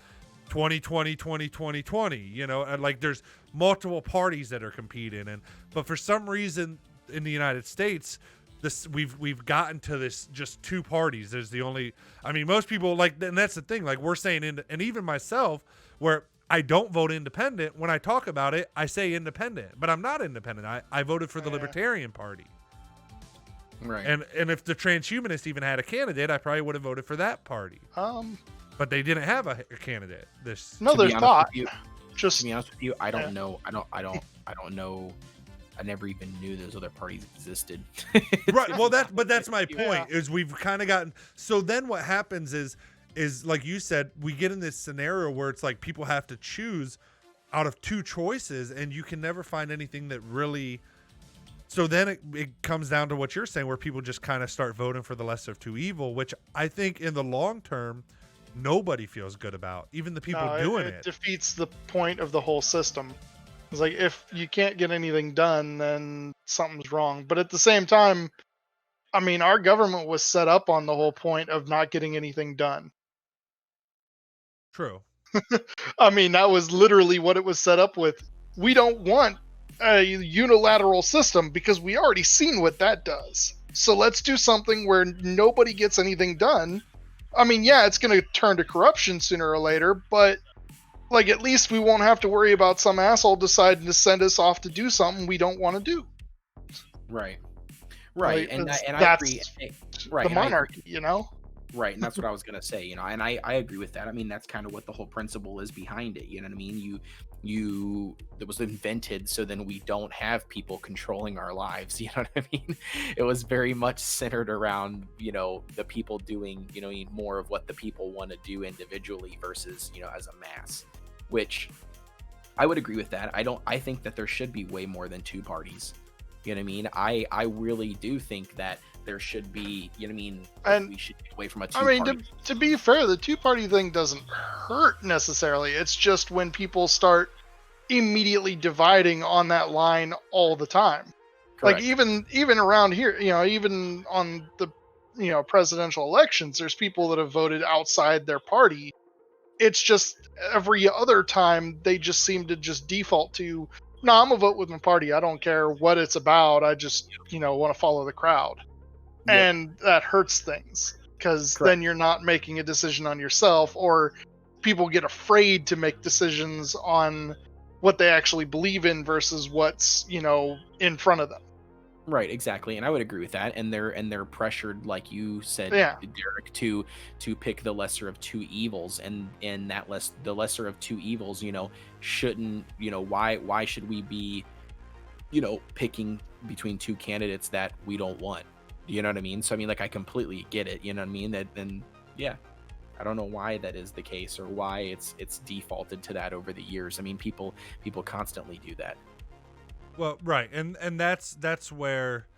20-20, 20-20, 20, and like there's multiple parties that are competing. But for some reason in the United States, we've gotten to this just two parties. There's most people, like, and that's the thing, like we're saying, and even myself, where I don't vote independent. When I talk about it, I say independent, but I'm not independent. I voted for the Libertarian Party. Right. And if the transhumanists even had a candidate, I probably would have voted for that party. But they didn't have a candidate. No, there's not. To be honest with you, I don't know. I don't know. I never even knew those other parties existed. Right. Well, that's my point. Is we've kind of gotten. So then what happens is like you said, we get in this scenario where it's like people have to choose out of two choices, and you can never find anything that really. So then it comes down to what you're saying, where people just kind of start voting for the lesser of two evil, which I think in the long term, nobody feels good about, even the people doing it. It defeats the point of the whole system. It's like, if you can't get anything done, then something's wrong. But at the same time, I mean, our government was set up on the whole point of not getting anything done. True. I mean, that was literally what it was set up with. We don't want a unilateral system because we already seen what that does. So let's do something where nobody gets anything done. I mean, yeah, it's going to turn to corruption sooner or later, but like at least we won't have to worry about some asshole deciding to send us off to do something we don't want to do. Right. Like, And I that's agree. Right. the monarchy, Right, and that's what I was gonna say, and I agree with that. I mean, that's kind of what the whole principle is behind it. You know what I mean? It was invented so then we don't have people controlling our lives. You know what I mean? It was very much centered around the people doing more of what the people want to do individually versus as a mass. Which I would agree with that. I think that there should be way more than two parties. You know what I mean? I really do think that there should be, and we should get away from a two-party. I mean, to be fair, the two-party thing doesn't hurt necessarily. It's just when people start immediately dividing on that line all the time. Correct. Like even around here, even on the presidential elections, there's people that have voted outside their party. It's just every other time they just seem to just default to, no, I'm gonna vote with my party. I don't care what it's about. I just want to follow the crowd. Yep. And that hurts things because then you're not making a decision on yourself, or people get afraid to make decisions on what they actually believe in versus what's in front of them. Right, exactly, and I would agree with that. And they're pressured, like you said, Derek, to pick the lesser of two evils, and the lesser of two evils, shouldn't, why should we be, picking between two candidates that we don't want? You know what I mean? So I mean, like, I completely get it. You know what I mean? I don't know why that is the case, or why it's defaulted to that over the years. I mean, people constantly do that. Well, right, and that's where,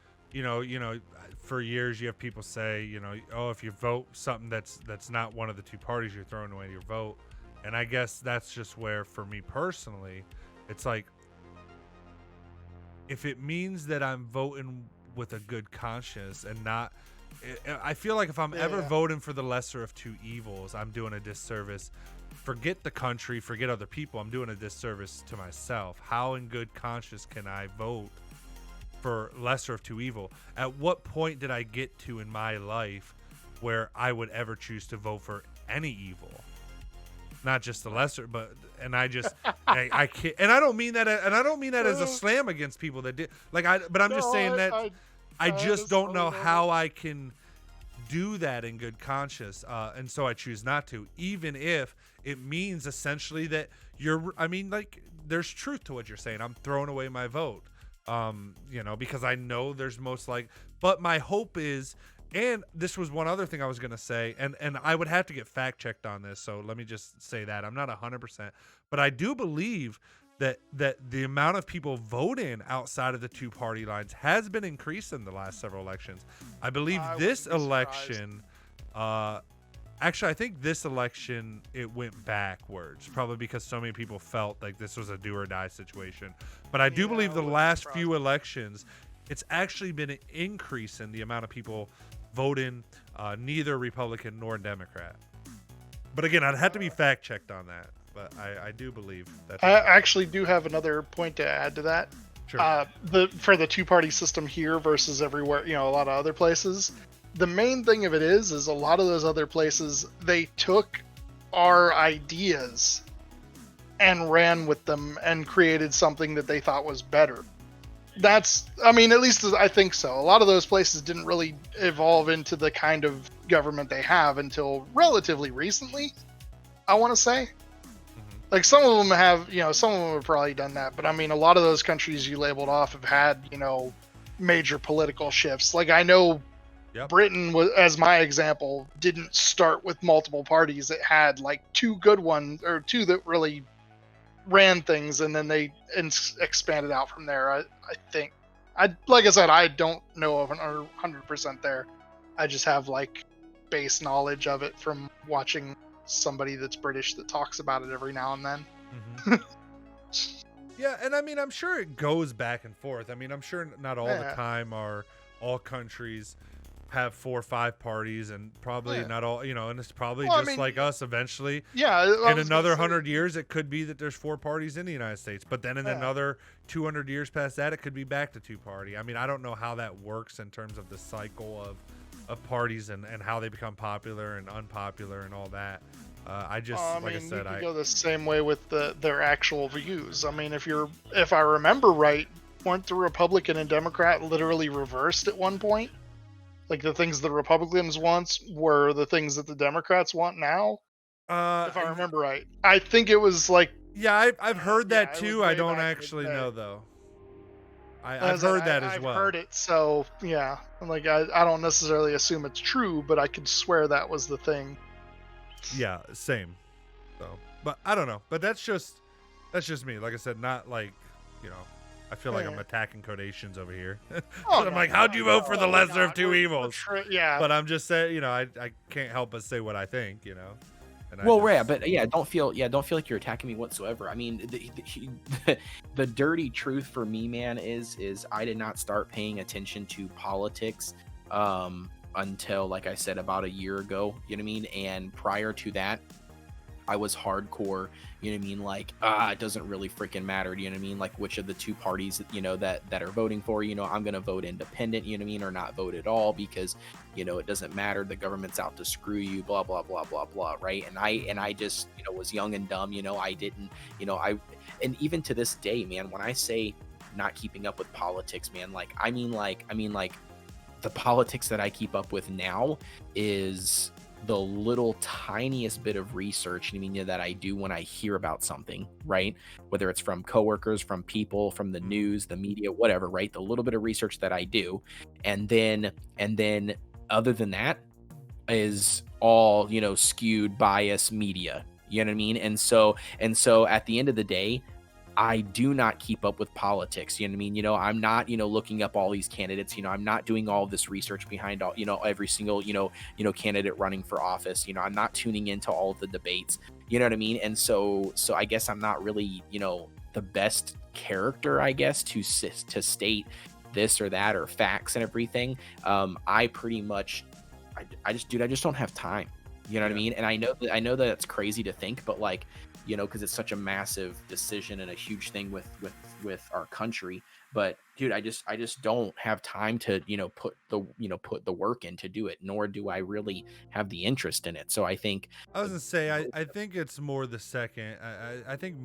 for years you have people say, oh, if you vote something that's not one of the two parties, you're throwing away your vote. And I guess that's just where, for me personally, it's like, if it means that I'm voting with a good conscience and not, I feel like if I'm ever voting for the lesser of two evils, I'm doing a disservice. Forget the country, forget other people. I'm doing a disservice to myself. How in good conscience can I vote for lesser of two evil? At what point did I get to in my life where I would ever choose to vote for any evil? Not just the lesser, but I can't, and I don't mean that, as a slam against people that did, like, but I'm just saying that I just don't know how I can do that in good conscience, and so I choose not to, even if it means essentially that like, there's truth to what you're saying. I'm throwing away my vote, because I know there's but my hope is. And this was one other thing I was going to say, and I would have to get fact checked on this, so let me just say that. I'm not 100%, but I do believe that the amount of people voting outside of the two-party lines has been increasing the last several elections. I believe this election, actually, I think this election, it went backwards, probably because so many people felt like this was a do-or-die situation. But I do believe the last few elections, it's actually been an increase in the amount of people voting neither Republican nor Democrat. But again, I'd have to be fact checked on that. But I do believe that. I actually do have another point to add to that. Sure. For the two-party system here versus everywhere, a lot of other places. The main thing of it is a lot of those other places, they took our ideas and ran with them and created something that they thought was better. At least I think so. A lot of those places didn't really evolve into the kind of government they have until relatively recently, I want to say. Like, some of them have, some of them have probably done that. But, a lot of those countries you labeled off have had, major political shifts. Like, I know Britain, was, as my example, didn't start with multiple parties. It had, like, two good ones, or two that really ran things, and then they expanded out from there. I think. Like I said, I don't know of 100% there. I just have, like, base knowledge of it from watching somebody that's British that talks about it every now and then. Yeah, and I'm sure it goes back and forth. I'm sure not all the time are all countries have 4 or 5 parties, and probably not all, and it's probably like us eventually. Yeah. In another 100 years, it could be that there's 4 parties in the United States, but then in another 200 years past that, it could be back to 2-party. I don't know how that works in terms of the cycle of parties and how they become popular and unpopular and all that. Like I said, I go the same way with their actual views. If I remember right, weren't the Republican and Democrat literally reversed at one point? Like, the things the Republicans want were the things that the Democrats want now. If I remember right, I think it was like. Yeah, I've heard that too. I don't actually know though. I've heard that as well. I've heard it, so yeah. Like, I don't necessarily assume it's true, but I could swear that was the thing. Yeah, same. So, but I don't know. But that's just me. Like I said, not like, I feel like I'm attacking codations over here. I'm like, how'd you vote for the lesser of two evils? Yeah. But I'm just saying, I can't help but say what I think, And don't feel like you're attacking me whatsoever. The dirty truth for me, man, is I did not start paying attention to politics until, like I said, about a year ago. You know what I mean? And prior to that, I was hardcore, like, it doesn't really freaking matter, like, which of the 2 parties, that are voting for, I'm going to vote independent, or not vote at all, because, it doesn't matter, the government's out to screw you, blah, blah, blah, blah, blah, right? And I just, was young and dumb, I didn't, and even to this day, man, when I say not keeping up with politics, man, I mean the politics that I keep up with now is the little tiniest bit of research that I do when I hear about something, right? Whether it's from coworkers, from people, from the news, the media, whatever, right? The little bit of research that I do. And then other than that is all, skewed bias media, you know what I mean? And so at the end of the day, I do not keep up with politics. You know what I mean? I'm not, looking up all these candidates. I'm not doing all this research behind all, every single, candidate running for office. I'm not tuning into all of the debates. You know what I mean? And so I guess I'm not really, the best character, I guess, to state this or that or facts and everything. I pretty much, I just don't have time. You know what I mean? And I know that it's crazy to think, but like, because it's such a massive decision and a huge thing with our country. But dude, I just don't have time to, put the work in to do it, nor do I really have the interest in it. So I think I was gonna say, I think it's more the second. I think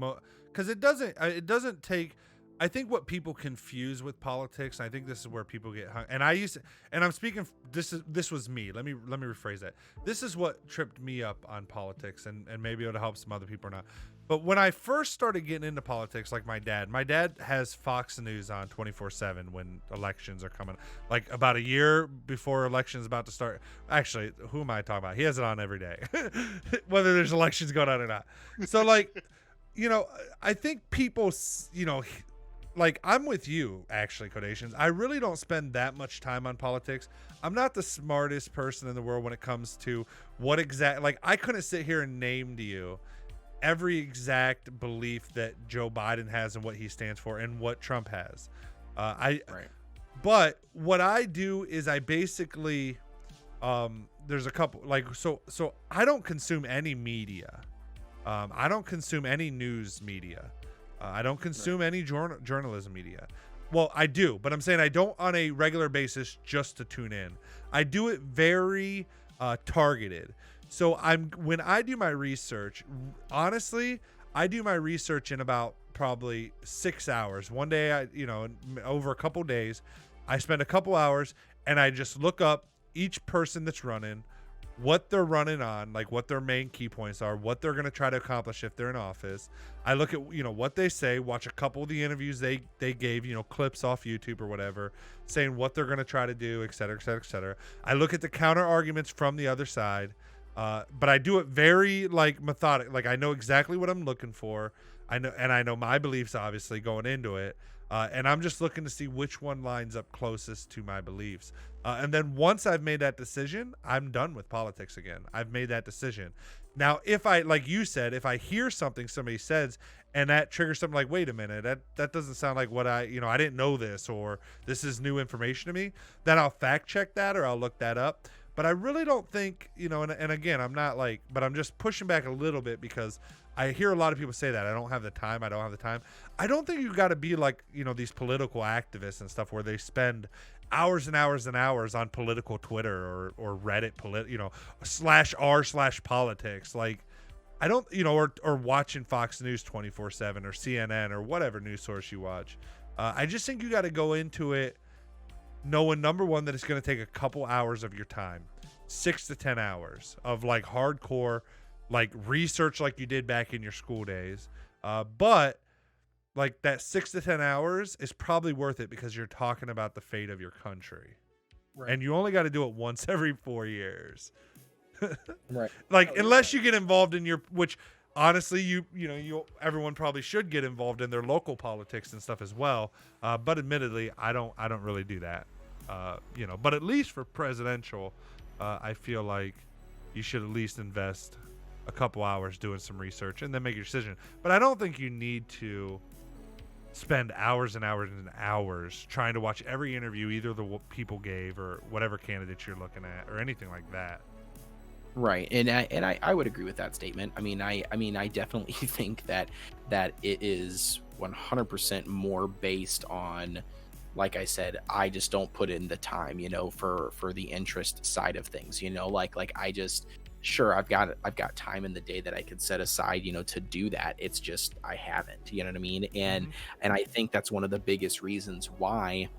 because it doesn't take. I think what people confuse with politics, I think this is where people get hung. And I'm speaking. This was me. Let me rephrase that. This is what tripped me up on politics, and maybe it'll help some other people or not. But when I first started getting into politics, like my dad has Fox News on 24/7 when elections are coming. Like about a year before elections about to start. Actually, who am I talking about? He has it on every day, whether there's elections going on or not. So like, I think people, like I'm with you actually, Codations. I really don't spend that much time on politics. I'm not the smartest person in the world when it comes to what exact, like I couldn't sit here and name to you every exact belief that Joe Biden has and what he stands for and what Trump has. Right. But what I do is I basically, there's a couple, like, so I don't consume any media. I don't consume any news media. I don't consume any journalism media. Well, I do, but I'm saying I don't on a regular basis just to tune in. I do it very targeted. So when I do my research, honestly, I do my research in about probably 6 hours. One day, over a couple days, I spend a couple hours and I just look up each person that's running, what they're running on, like what their main key points are, what they're going to try to accomplish if they're in office. I look at, what they say, watch a couple of the interviews they gave, clips off YouTube or whatever, saying what they're going to try to do, et cetera, et cetera, et cetera. I look at the counter arguments from the other side, but I do it very like methodic. Like I know exactly what I'm looking for. I know my beliefs obviously going into it. And I'm just looking to see which one lines up closest to my beliefs. And then once I've made that decision, I'm done with politics again. I've made that decision. Now, if I, like you said, if I hear something somebody says and that triggers something like, wait a minute, that doesn't sound like what I didn't know this, or this is new information to me, then I'll fact check that or I'll look that up. But I really don't think, and again, I'm not like, but I'm just pushing back a little bit because I hear a lot of people say that I don't have the time. I don't think you got to be like, these political activists and stuff where they spend hours and hours and hours on political Twitter or Reddit, /r/politics. Like I don't, or watching Fox News 24/7 or CNN or whatever news source you watch. I just think you got to go into it knowing, number one, that it's going to take a couple hours of your time, 6 to 10 hours of like hardcore, like research like you did back in your school days. But like that 6 to 10 hours is probably worth it because you're talking about the fate of your country. Right. And you only got to do it once every 4 years. Right. Like, unless you get involved in which honestly, everyone probably should get involved in their local politics and stuff as well. But admittedly, I don't really do that. But at least for presidential, I feel like you should at least invest a couple hours doing some research and then make your decision. But I don't think you need to spend hours and hours and hours trying to watch every interview either the people gave or whatever candidate you're looking at or anything like that. Right. And I would agree with that statement. I mean, I definitely think that it is 100% more based on, like I said, I just don't put in the time, for the interest side of things, like I just, sure, I've got time in the day that I could set aside, to do that. It's just, I haven't, you know what I mean? And I think that's one of the biggest reasons why,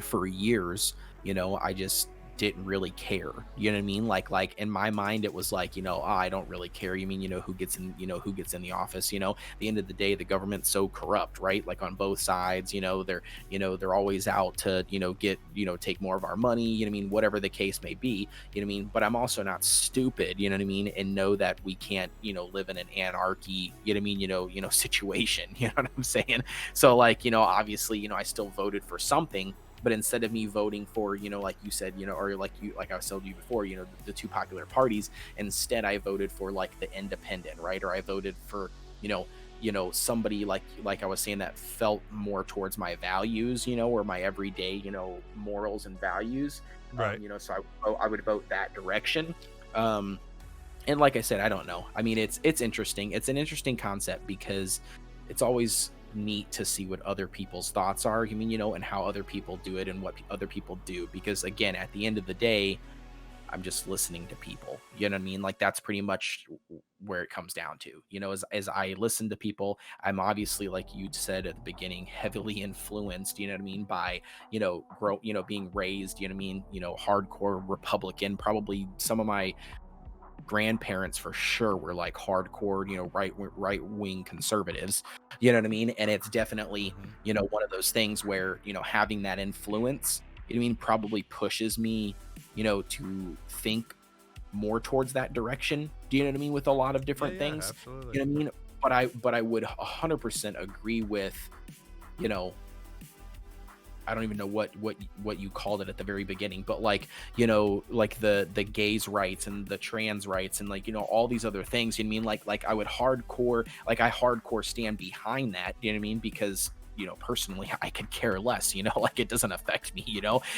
for years, I just didn't really care. You know what I mean? Like in my mind, it was like, I don't really care. You mean, who gets in, who gets in the office, at the end of the day, the government's so corrupt, right? Like on both sides, they're always out to, get, take more of our money, whatever the case may be, but I'm also not stupid, and know that we can't, live in an anarchy, situation, you know what I'm saying? So like, obviously, I still voted for something. But instead of me voting for, like you said, or like I was telling you before, the two popular parties, instead I voted for like the independent, right? Or I voted for, somebody like I was saying that felt more towards my values, or my everyday, morals and values. Right. So I would vote that direction. And like I said, I don't know. I mean, it's interesting. It's an interesting concept because it's always neat to see what other people's thoughts are, and how other people do it and what other people do, because again, at the end of the day, I'm just listening to people, you know what I mean? Like that's pretty much where it comes down to, as I listen to people, I'm obviously, like you said at the beginning, heavily influenced, you know what I mean, by, being raised, hardcore Republican. Probably some of my grandparents for sure were like hardcore, right wing conservatives, you know what I mean? And it's definitely, one of those things where, having that influence, probably pushes me, to think more towards that direction. Do you know what I mean? With a lot of different things, absolutely. you know what I mean? But I would 100% agree with, I don't even know what you called it at the very beginning, but like, like the gays rights and the trans rights and like, all these other things, you know what I mean? Like I would hardcore stand behind that, you know what I mean? Because, personally, I could care less, like it doesn't affect me,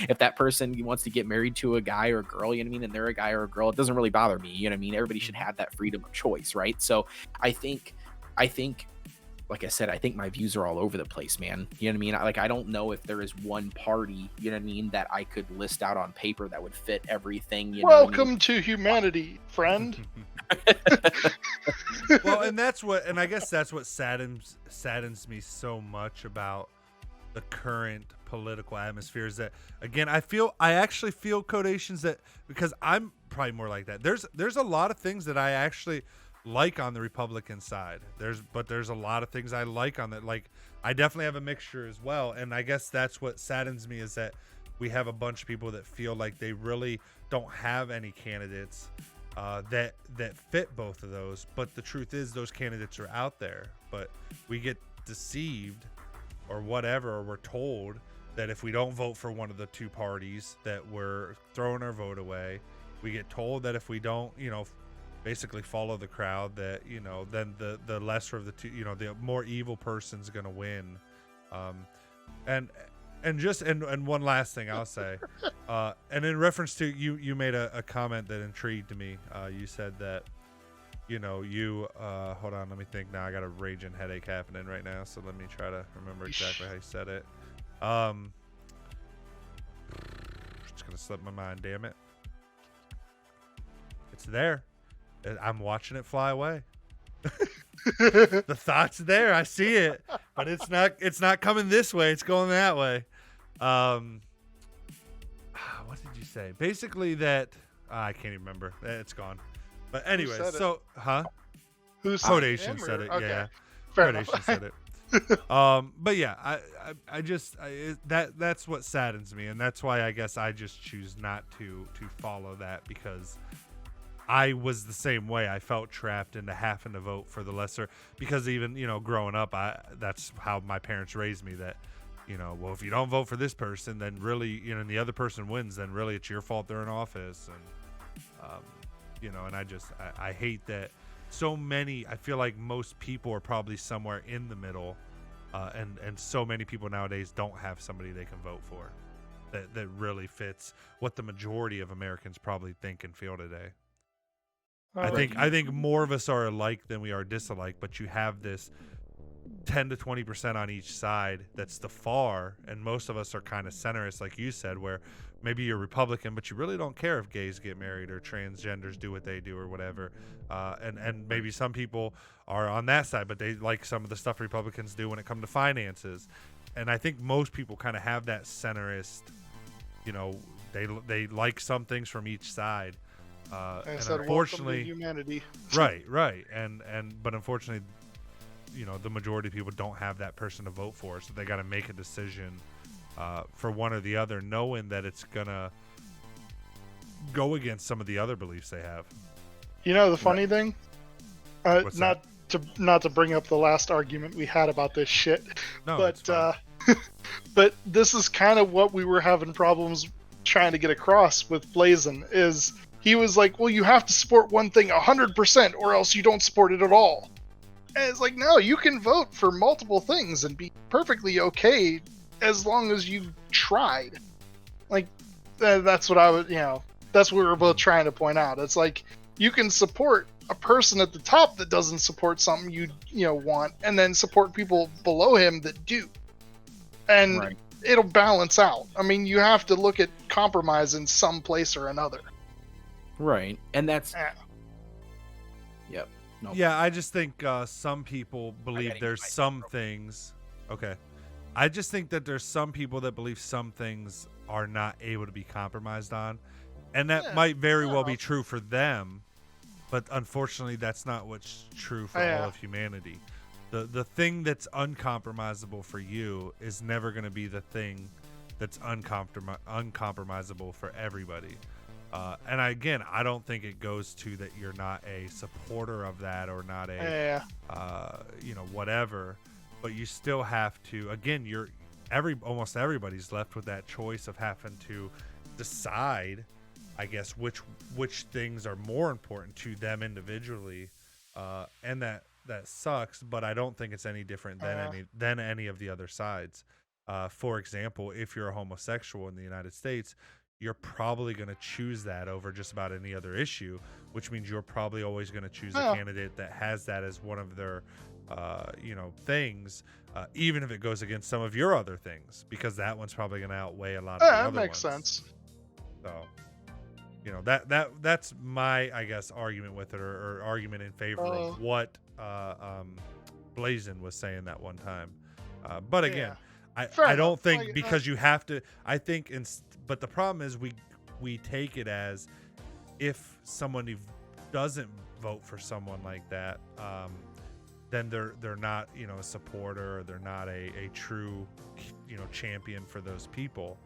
if that person wants to get married to a guy or a girl, you know what I mean? And they're a guy or a girl, it doesn't really bother me, you know what I mean? Everybody should have that freedom of choice, right? So I think, like I said, I think my views are all over the place, man. You know what I mean? I don't know if there is one party, you know what I mean, that I could list out on paper that would fit everything. Welcome to humanity, friend. Well, and I guess that's what saddens me so much about the current political atmosphere is that, again, I actually feel Codations that, because I'm probably more like that. There's a lot of things that I actually like on the Republican side. There's a lot of things I like on that. Like I definitely have a mixture as well. And I guess that's what saddens me is that we have a bunch of people that feel like they really don't have any candidates that fit both of those. But the truth is those candidates are out there, but we get deceived or whatever, or we're told that if we don't vote for one of the two parties that we're throwing our vote away. We get told that if we don't, basically follow the crowd, that then the lesser of the two, the more evil person's gonna win. And one last thing I'll say, and in reference to you made a comment that intrigued me. You said that hold on, let me think now. I got a raging headache happening right now, so let me try to remember exactly how you said it. It's gonna slip my mind, damn it. It's there. I'm watching it fly away. The thought's there. I see it, but it's not coming this way. It's going that way. What did you say? Basically that I can't even remember. It's gone. But anyway, Who said Codation him, said it? okay. Yeah. Fair Codation enough. said it. But yeah, that's what saddens me, and that's why I guess I just choose not to follow that, because I was the same way. I felt trapped into having to vote for the lesser, because even, growing up, that's how my parents raised me, that, well, if you don't vote for this person, then really, and the other person wins, then really it's your fault they're in office. And, and I hate that so many, I feel like most people are probably somewhere in the middle. And so many people nowadays don't have somebody they can vote for that really fits what the majority of Americans probably think and feel today. I think more of us are alike than we are disalike, but you have this 10 to 20% on each side that's the far, and most of us are kind of centrist, like you said, where maybe you're Republican, but you really don't care if gays get married or transgenders do what they do or whatever. And maybe some people are on that side, but they like some of the stuff Republicans do when it comes to finances. And I think most people kind of have that centrist, they like some things from each side. I And said, welcome to unfortunately, humanity. right, but unfortunately, the majority of people don't have that person to vote for, so they got to make a decision for one or the other, knowing that it's gonna go against some of the other beliefs they have. The funny thing, What's not to bring up the last argument we had about this shit, No, it's but fine. but this is kind of what we were having problems trying to get across with Blazin. Is he was like, well, you have to support one thing 100% or else you don't support it at all. And it's like, no, you can vote for multiple things and be perfectly okay as long as you've tried. Like, that's what I was, that's what we were both trying to point out. It's like, you can support a person at the top that doesn't support something you want, and then support people below him that do. And Right. it'll balance out. I mean, you have to look at compromise in some place or another. Right. And that's Yeah. Yep. No. Yeah, I just think some people believe gotta there's get my some throat. things. Okay. I just think that there's some people that believe some things are not able to be compromised on. And that Yeah, might very well be yeah. true for them. But unfortunately, that's not what's true for Yeah. all of humanity. The thing that's uncompromisable for you is never going to be the thing that's uncompromisable for everybody. And again, I don't think it goes to that you're not a supporter of that or not a, whatever. But you still have to. Again, almost everybody's left with that choice of having to decide, I guess, which things are more important to them individually, and that sucks. But I don't think it's any different than any of the other sides. For example, if you're a homosexual in the United States, you're probably going to choose that over just about any other issue, which means you're probably always going to choose a candidate that has that as one of their, things, even if it goes against some of your other things, because that one's probably going to outweigh a lot of the That other makes ones. sense. So, that's my, I guess, argument with it, or argument in favor of what Blazin was saying that one time. But again, Fair I don't enough. think Like, because you have to. I think, but the problem is we take it as if someone doesn't vote for someone like that, then they're not a supporter, or they're not a true champion for those people.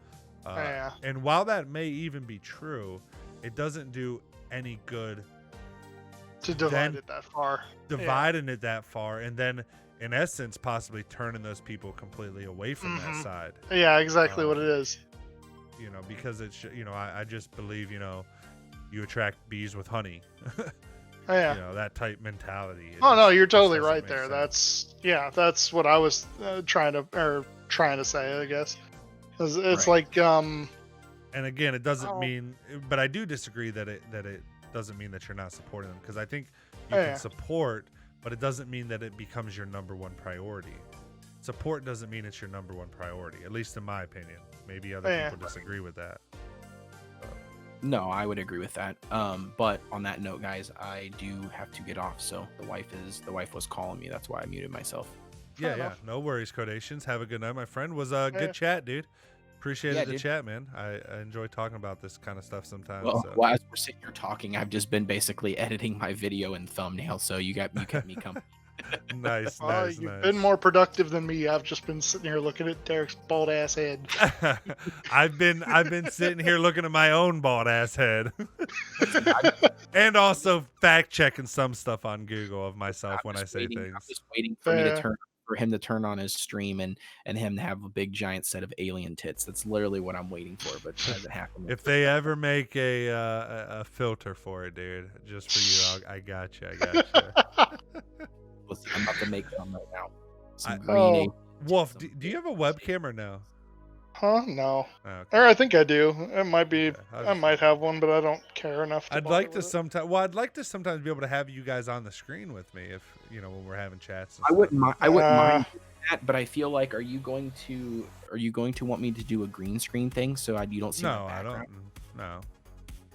And while that may even be true, it doesn't do any good to divide it that far. Dividing it that far, and then in essence possibly turning those people completely away from that side. Yeah, exactly what it is. Because it's I just believe you attract bees with honey. That type mentality. No, you're totally doesn't right make there. sense. That's what I was trying to say, I guess. It's Right. like And again, it doesn't mean, but I do disagree that it doesn't mean that you're not supporting them, because I think you can support, but it doesn't mean that it becomes your number one priority. Support doesn't mean it's your number one priority, at least in my opinion. Maybe other people disagree with that. No, I would agree with that. But on that note, guys, I do have to get off. So the wife was calling me. That's why I muted myself. Yeah. No worries, Codations. Have a good night, my friend. Was a good chat, dude. Appreciated the chat, man. I enjoy talking about this kind of stuff sometimes. Well, as we're sitting here talking, I've just been basically editing my video and thumbnail. So you kept me company. Nice. You've been more productive than me. I've just been sitting here looking at Derek's bald ass head. I've been sitting here looking at my own bald ass head, and also fact checking some stuff on Google of myself when I say things. I'm just waiting for him to turn on his stream and him to have a big giant set of alien tits. That's literally what I'm waiting for, but it hasn't happened. If they ever make a filter for it, dude, just for you, I got you. Listen, I'm about to make some right now. Some Wolf, do you have a webcam or no? Huh? No. Oh, okay. Or I think I do. It might be. Okay, I might have one, but I don't care enough. I'd like to sometimes. Well, I'd like to sometimes be able to have you guys on the screen with me, if when we're having chats. I wouldn't mind that, but I feel like, are you going to want me to do a green screen thing so you don't see? No, I don't. No.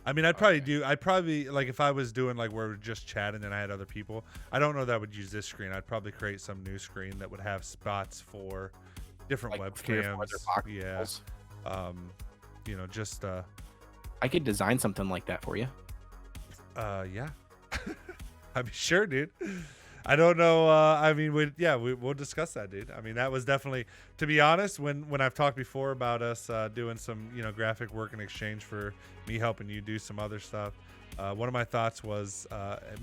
I mean, I'd probably like, if I was doing like where we're just chatting and I had other people, I don't know that I would use this screen. I'd probably create some new screen that would have spots for different like 3 or 4 webcams. other box Yeah. walls. just I could design something like that for you. yeah. I mean, sure, dude. I don't know. I mean, we'll discuss that, dude. I mean, that was definitely, to be honest, when I've talked before about us doing some, graphic work in exchange for me helping you do some other stuff. One of my thoughts was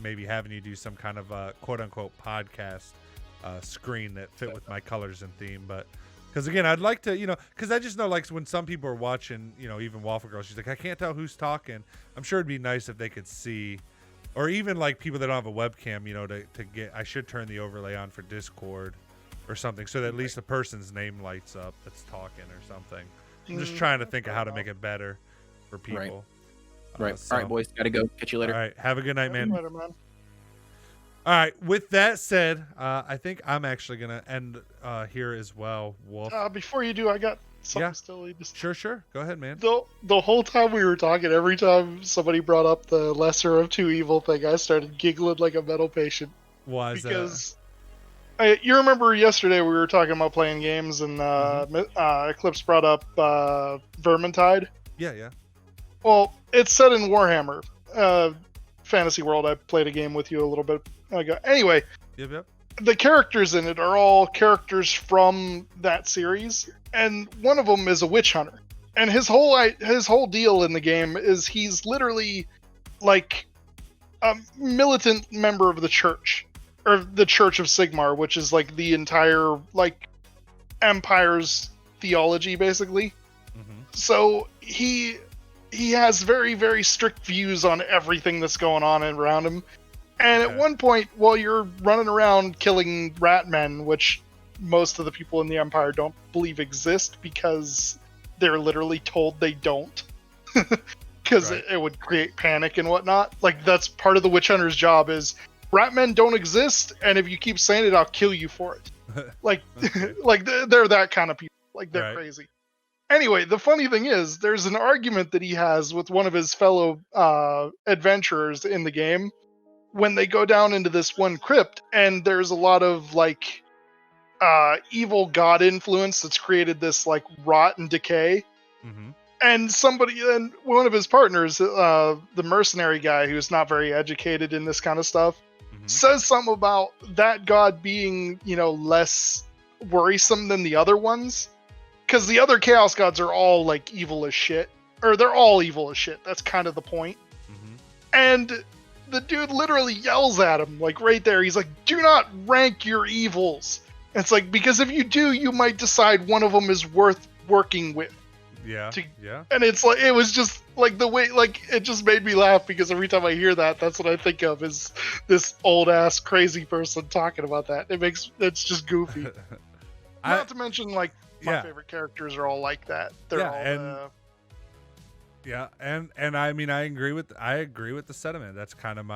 maybe having you do some kind of quote unquote podcast screen that fit with my colors and theme. But because again, I'd like to, because I just know like when some people are watching, even Waffle Girl, she's like, I can't tell who's talking. I'm sure it'd be nice if they could see. Or even like people that don't have a webcam, to get, I should turn the overlay on for Discord or something so that at least the person's name lights up that's talking or something. I'm just trying to think of how to make it better for people. Right. All right, boys. Gotta go. Catch you later. All right. Have a good night, man. Later, man. All right. With that said, I think I'm actually going to end here as well, Wolf. Before you do, I got something still. Sure. Go ahead, man. The whole time we were talking, every time somebody brought up the lesser of two evil thing, I started giggling like a mental patient. Why is because you remember yesterday we were talking about playing games, and Eclipse brought up Vermintide. Yeah. Well, it's set in Warhammer Fantasy World. I played a game with you a little bit ago. Anyway, Yep. the characters in it are all characters from that series, and one of them is a witch hunter. And his whole deal in the game is he's literally like a militant member of the church, or the Church of Sigmar, which is like the entire like Empire's theology, basically. Mm-hmm. So he has very, very strict views on everything that's going on around him. And at one point, while you're running around killing rat men, which most of the people in the Empire don't believe exist because they're literally told they don't, because it would create panic and whatnot. Like, that's part of the witch hunter's job is rat men don't exist, and if you keep saying it, I'll kill you for it. Like, like they're that kind of people. Like, they're crazy. Anyway, the funny thing is, there's an argument that he has with one of his fellow adventurers in the game when they go down into this one crypt, and there's a lot of like evil god influence that's created this like rot and decay. Mm-hmm. And one of his partners, the mercenary guy who's not very educated in this kind of stuff, says something about that god being, less worrisome than the other ones. Because the other Chaos Gods are all, like, evil as shit. Or they're all evil as shit. That's kind of the point. Mm-hmm. And the dude literally yells at him, like, right there. He's like, do not rank your evils. And it's like, because if you do, you might decide one of them is worth working with. Yeah, And it's like, it was just, like, the way, like, it just made me laugh, because every time I hear that, that's what I think of, is this old-ass crazy person talking about that. It's just goofy. Not to mention, like, my favorite characters are all like that. They're all and I mean I agree with the sentiment. That was kind of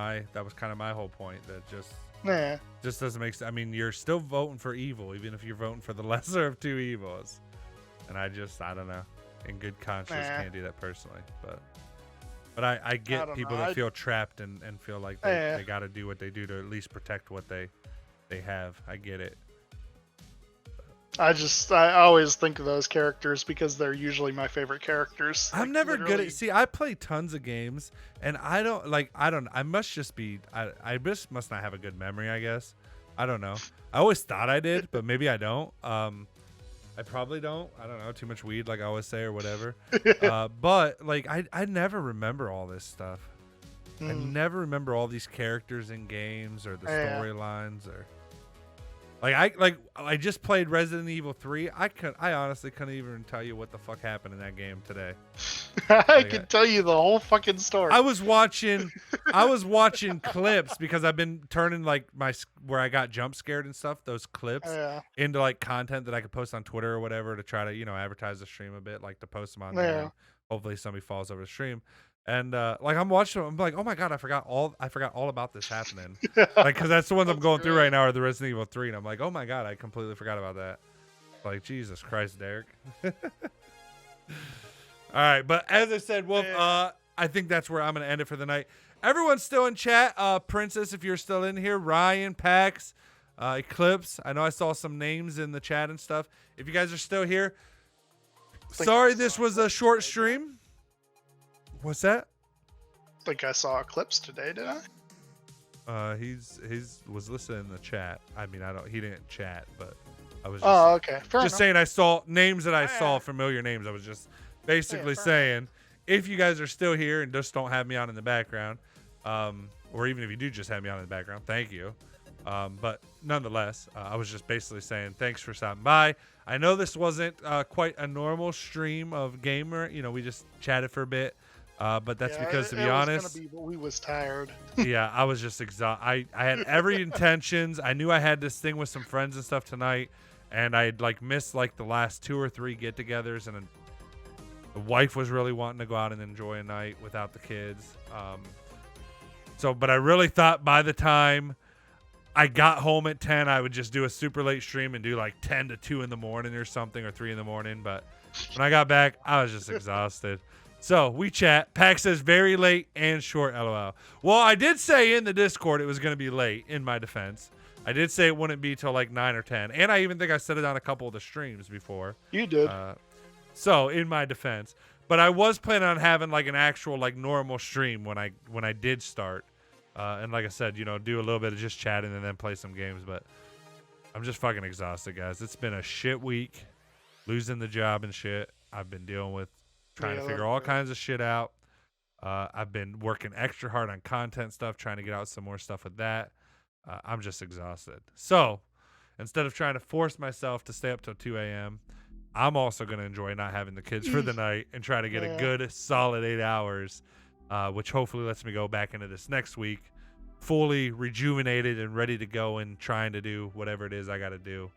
my whole point. That just doesn't make sense. I mean, you're still voting for evil, even if you're voting for the lesser of two evils. And I don't know. In good conscience, can't do that personally. But I get people that feel trapped and feel like they got to do what they do to at least protect what they have. I get it. I always think of those characters because they're usually my favorite characters. I'm never good at. See, I play tons of games, and I must not have a good memory. I guess. I don't know. I always thought I did, but maybe I don't. I probably don't. I don't know. Too much weed, like I always say, or whatever. But like, I never remember all this stuff. I never remember all these characters in games or the storylines or. I just played Resident Evil 3. I honestly couldn't even tell you what the fuck happened in that game today. I can tell you the whole fucking story. I was watching clips because I've been turning like where I got jump scared and stuff, those clips into like content that I could post on Twitter or whatever to try to, advertise the stream a bit, like to post them on there. And hopefully somebody falls over the stream. And like I'm watching, I'm like, oh my god, I forgot all about this happening. Like, because that's the ones I'm going through right now are the Resident Evil 3, and I'm like, oh my god, I completely forgot about that. Like, Jesus Christ, Derek. All right, but as I said, Wolf, I think that's where I'm gonna end it for the night. Everyone's still in chat. Princess, if you're still in here, Ryan, Pax, Eclipse. I know I saw some names in the chat and stuff. If you guys are still here, sorry this was a short stream. What's that? I think I saw Eclipse today, did I? He's was listening in the chat. I mean, he didn't chat, but I was Okay. Fair enough. saying I saw names that I saw, familiar names. I was just basically saying, if you guys are still here and just don't have me on in the background, or even if you do just have me on in the background, thank you. But nonetheless, I was just basically saying thanks for stopping by. I know this wasn't quite a normal stream of gamer. You know, we just chatted for a bit. But that's because, to be honest, was gonna be, but we was tired. yeah, I was just exhausted. I had every intentions. I knew I had this thing with some friends and stuff tonight, and I'd like missed like the last 2 or 3 get-togethers, and the wife was really wanting to go out and enjoy a night without the kids. But I really thought by the time I got home at 10, I would just do a super late stream and do like 10 to 2 in the morning or something, or 3 in the morning. But when I got back, I was just exhausted. So we chat. Pack says very late and short, LOL. Well, I did say in the Discord it was going to be late, in my defense. I did say it wouldn't be till like 9 or 10. And I even think I said it on a couple of the streams before. You did. So in my defense. But I was planning on having like an actual like normal stream when I did start. And like I said, you know, do a little bit of just chatting and then play some games. But I'm just fucking exhausted, guys. It's been a shit week. Losing the job and shit. I've been dealing with trying to figure all kinds of shit out. I've been working extra hard on content stuff, trying to get out some more stuff with that. I'm just exhausted. So instead of trying to force myself to stay up till 2 a.m., I'm also going to enjoy not having the kids for the night and try to get a good, solid 8 hours, which hopefully lets me go back into this next week fully rejuvenated and ready to go and trying to do whatever it is I got to do.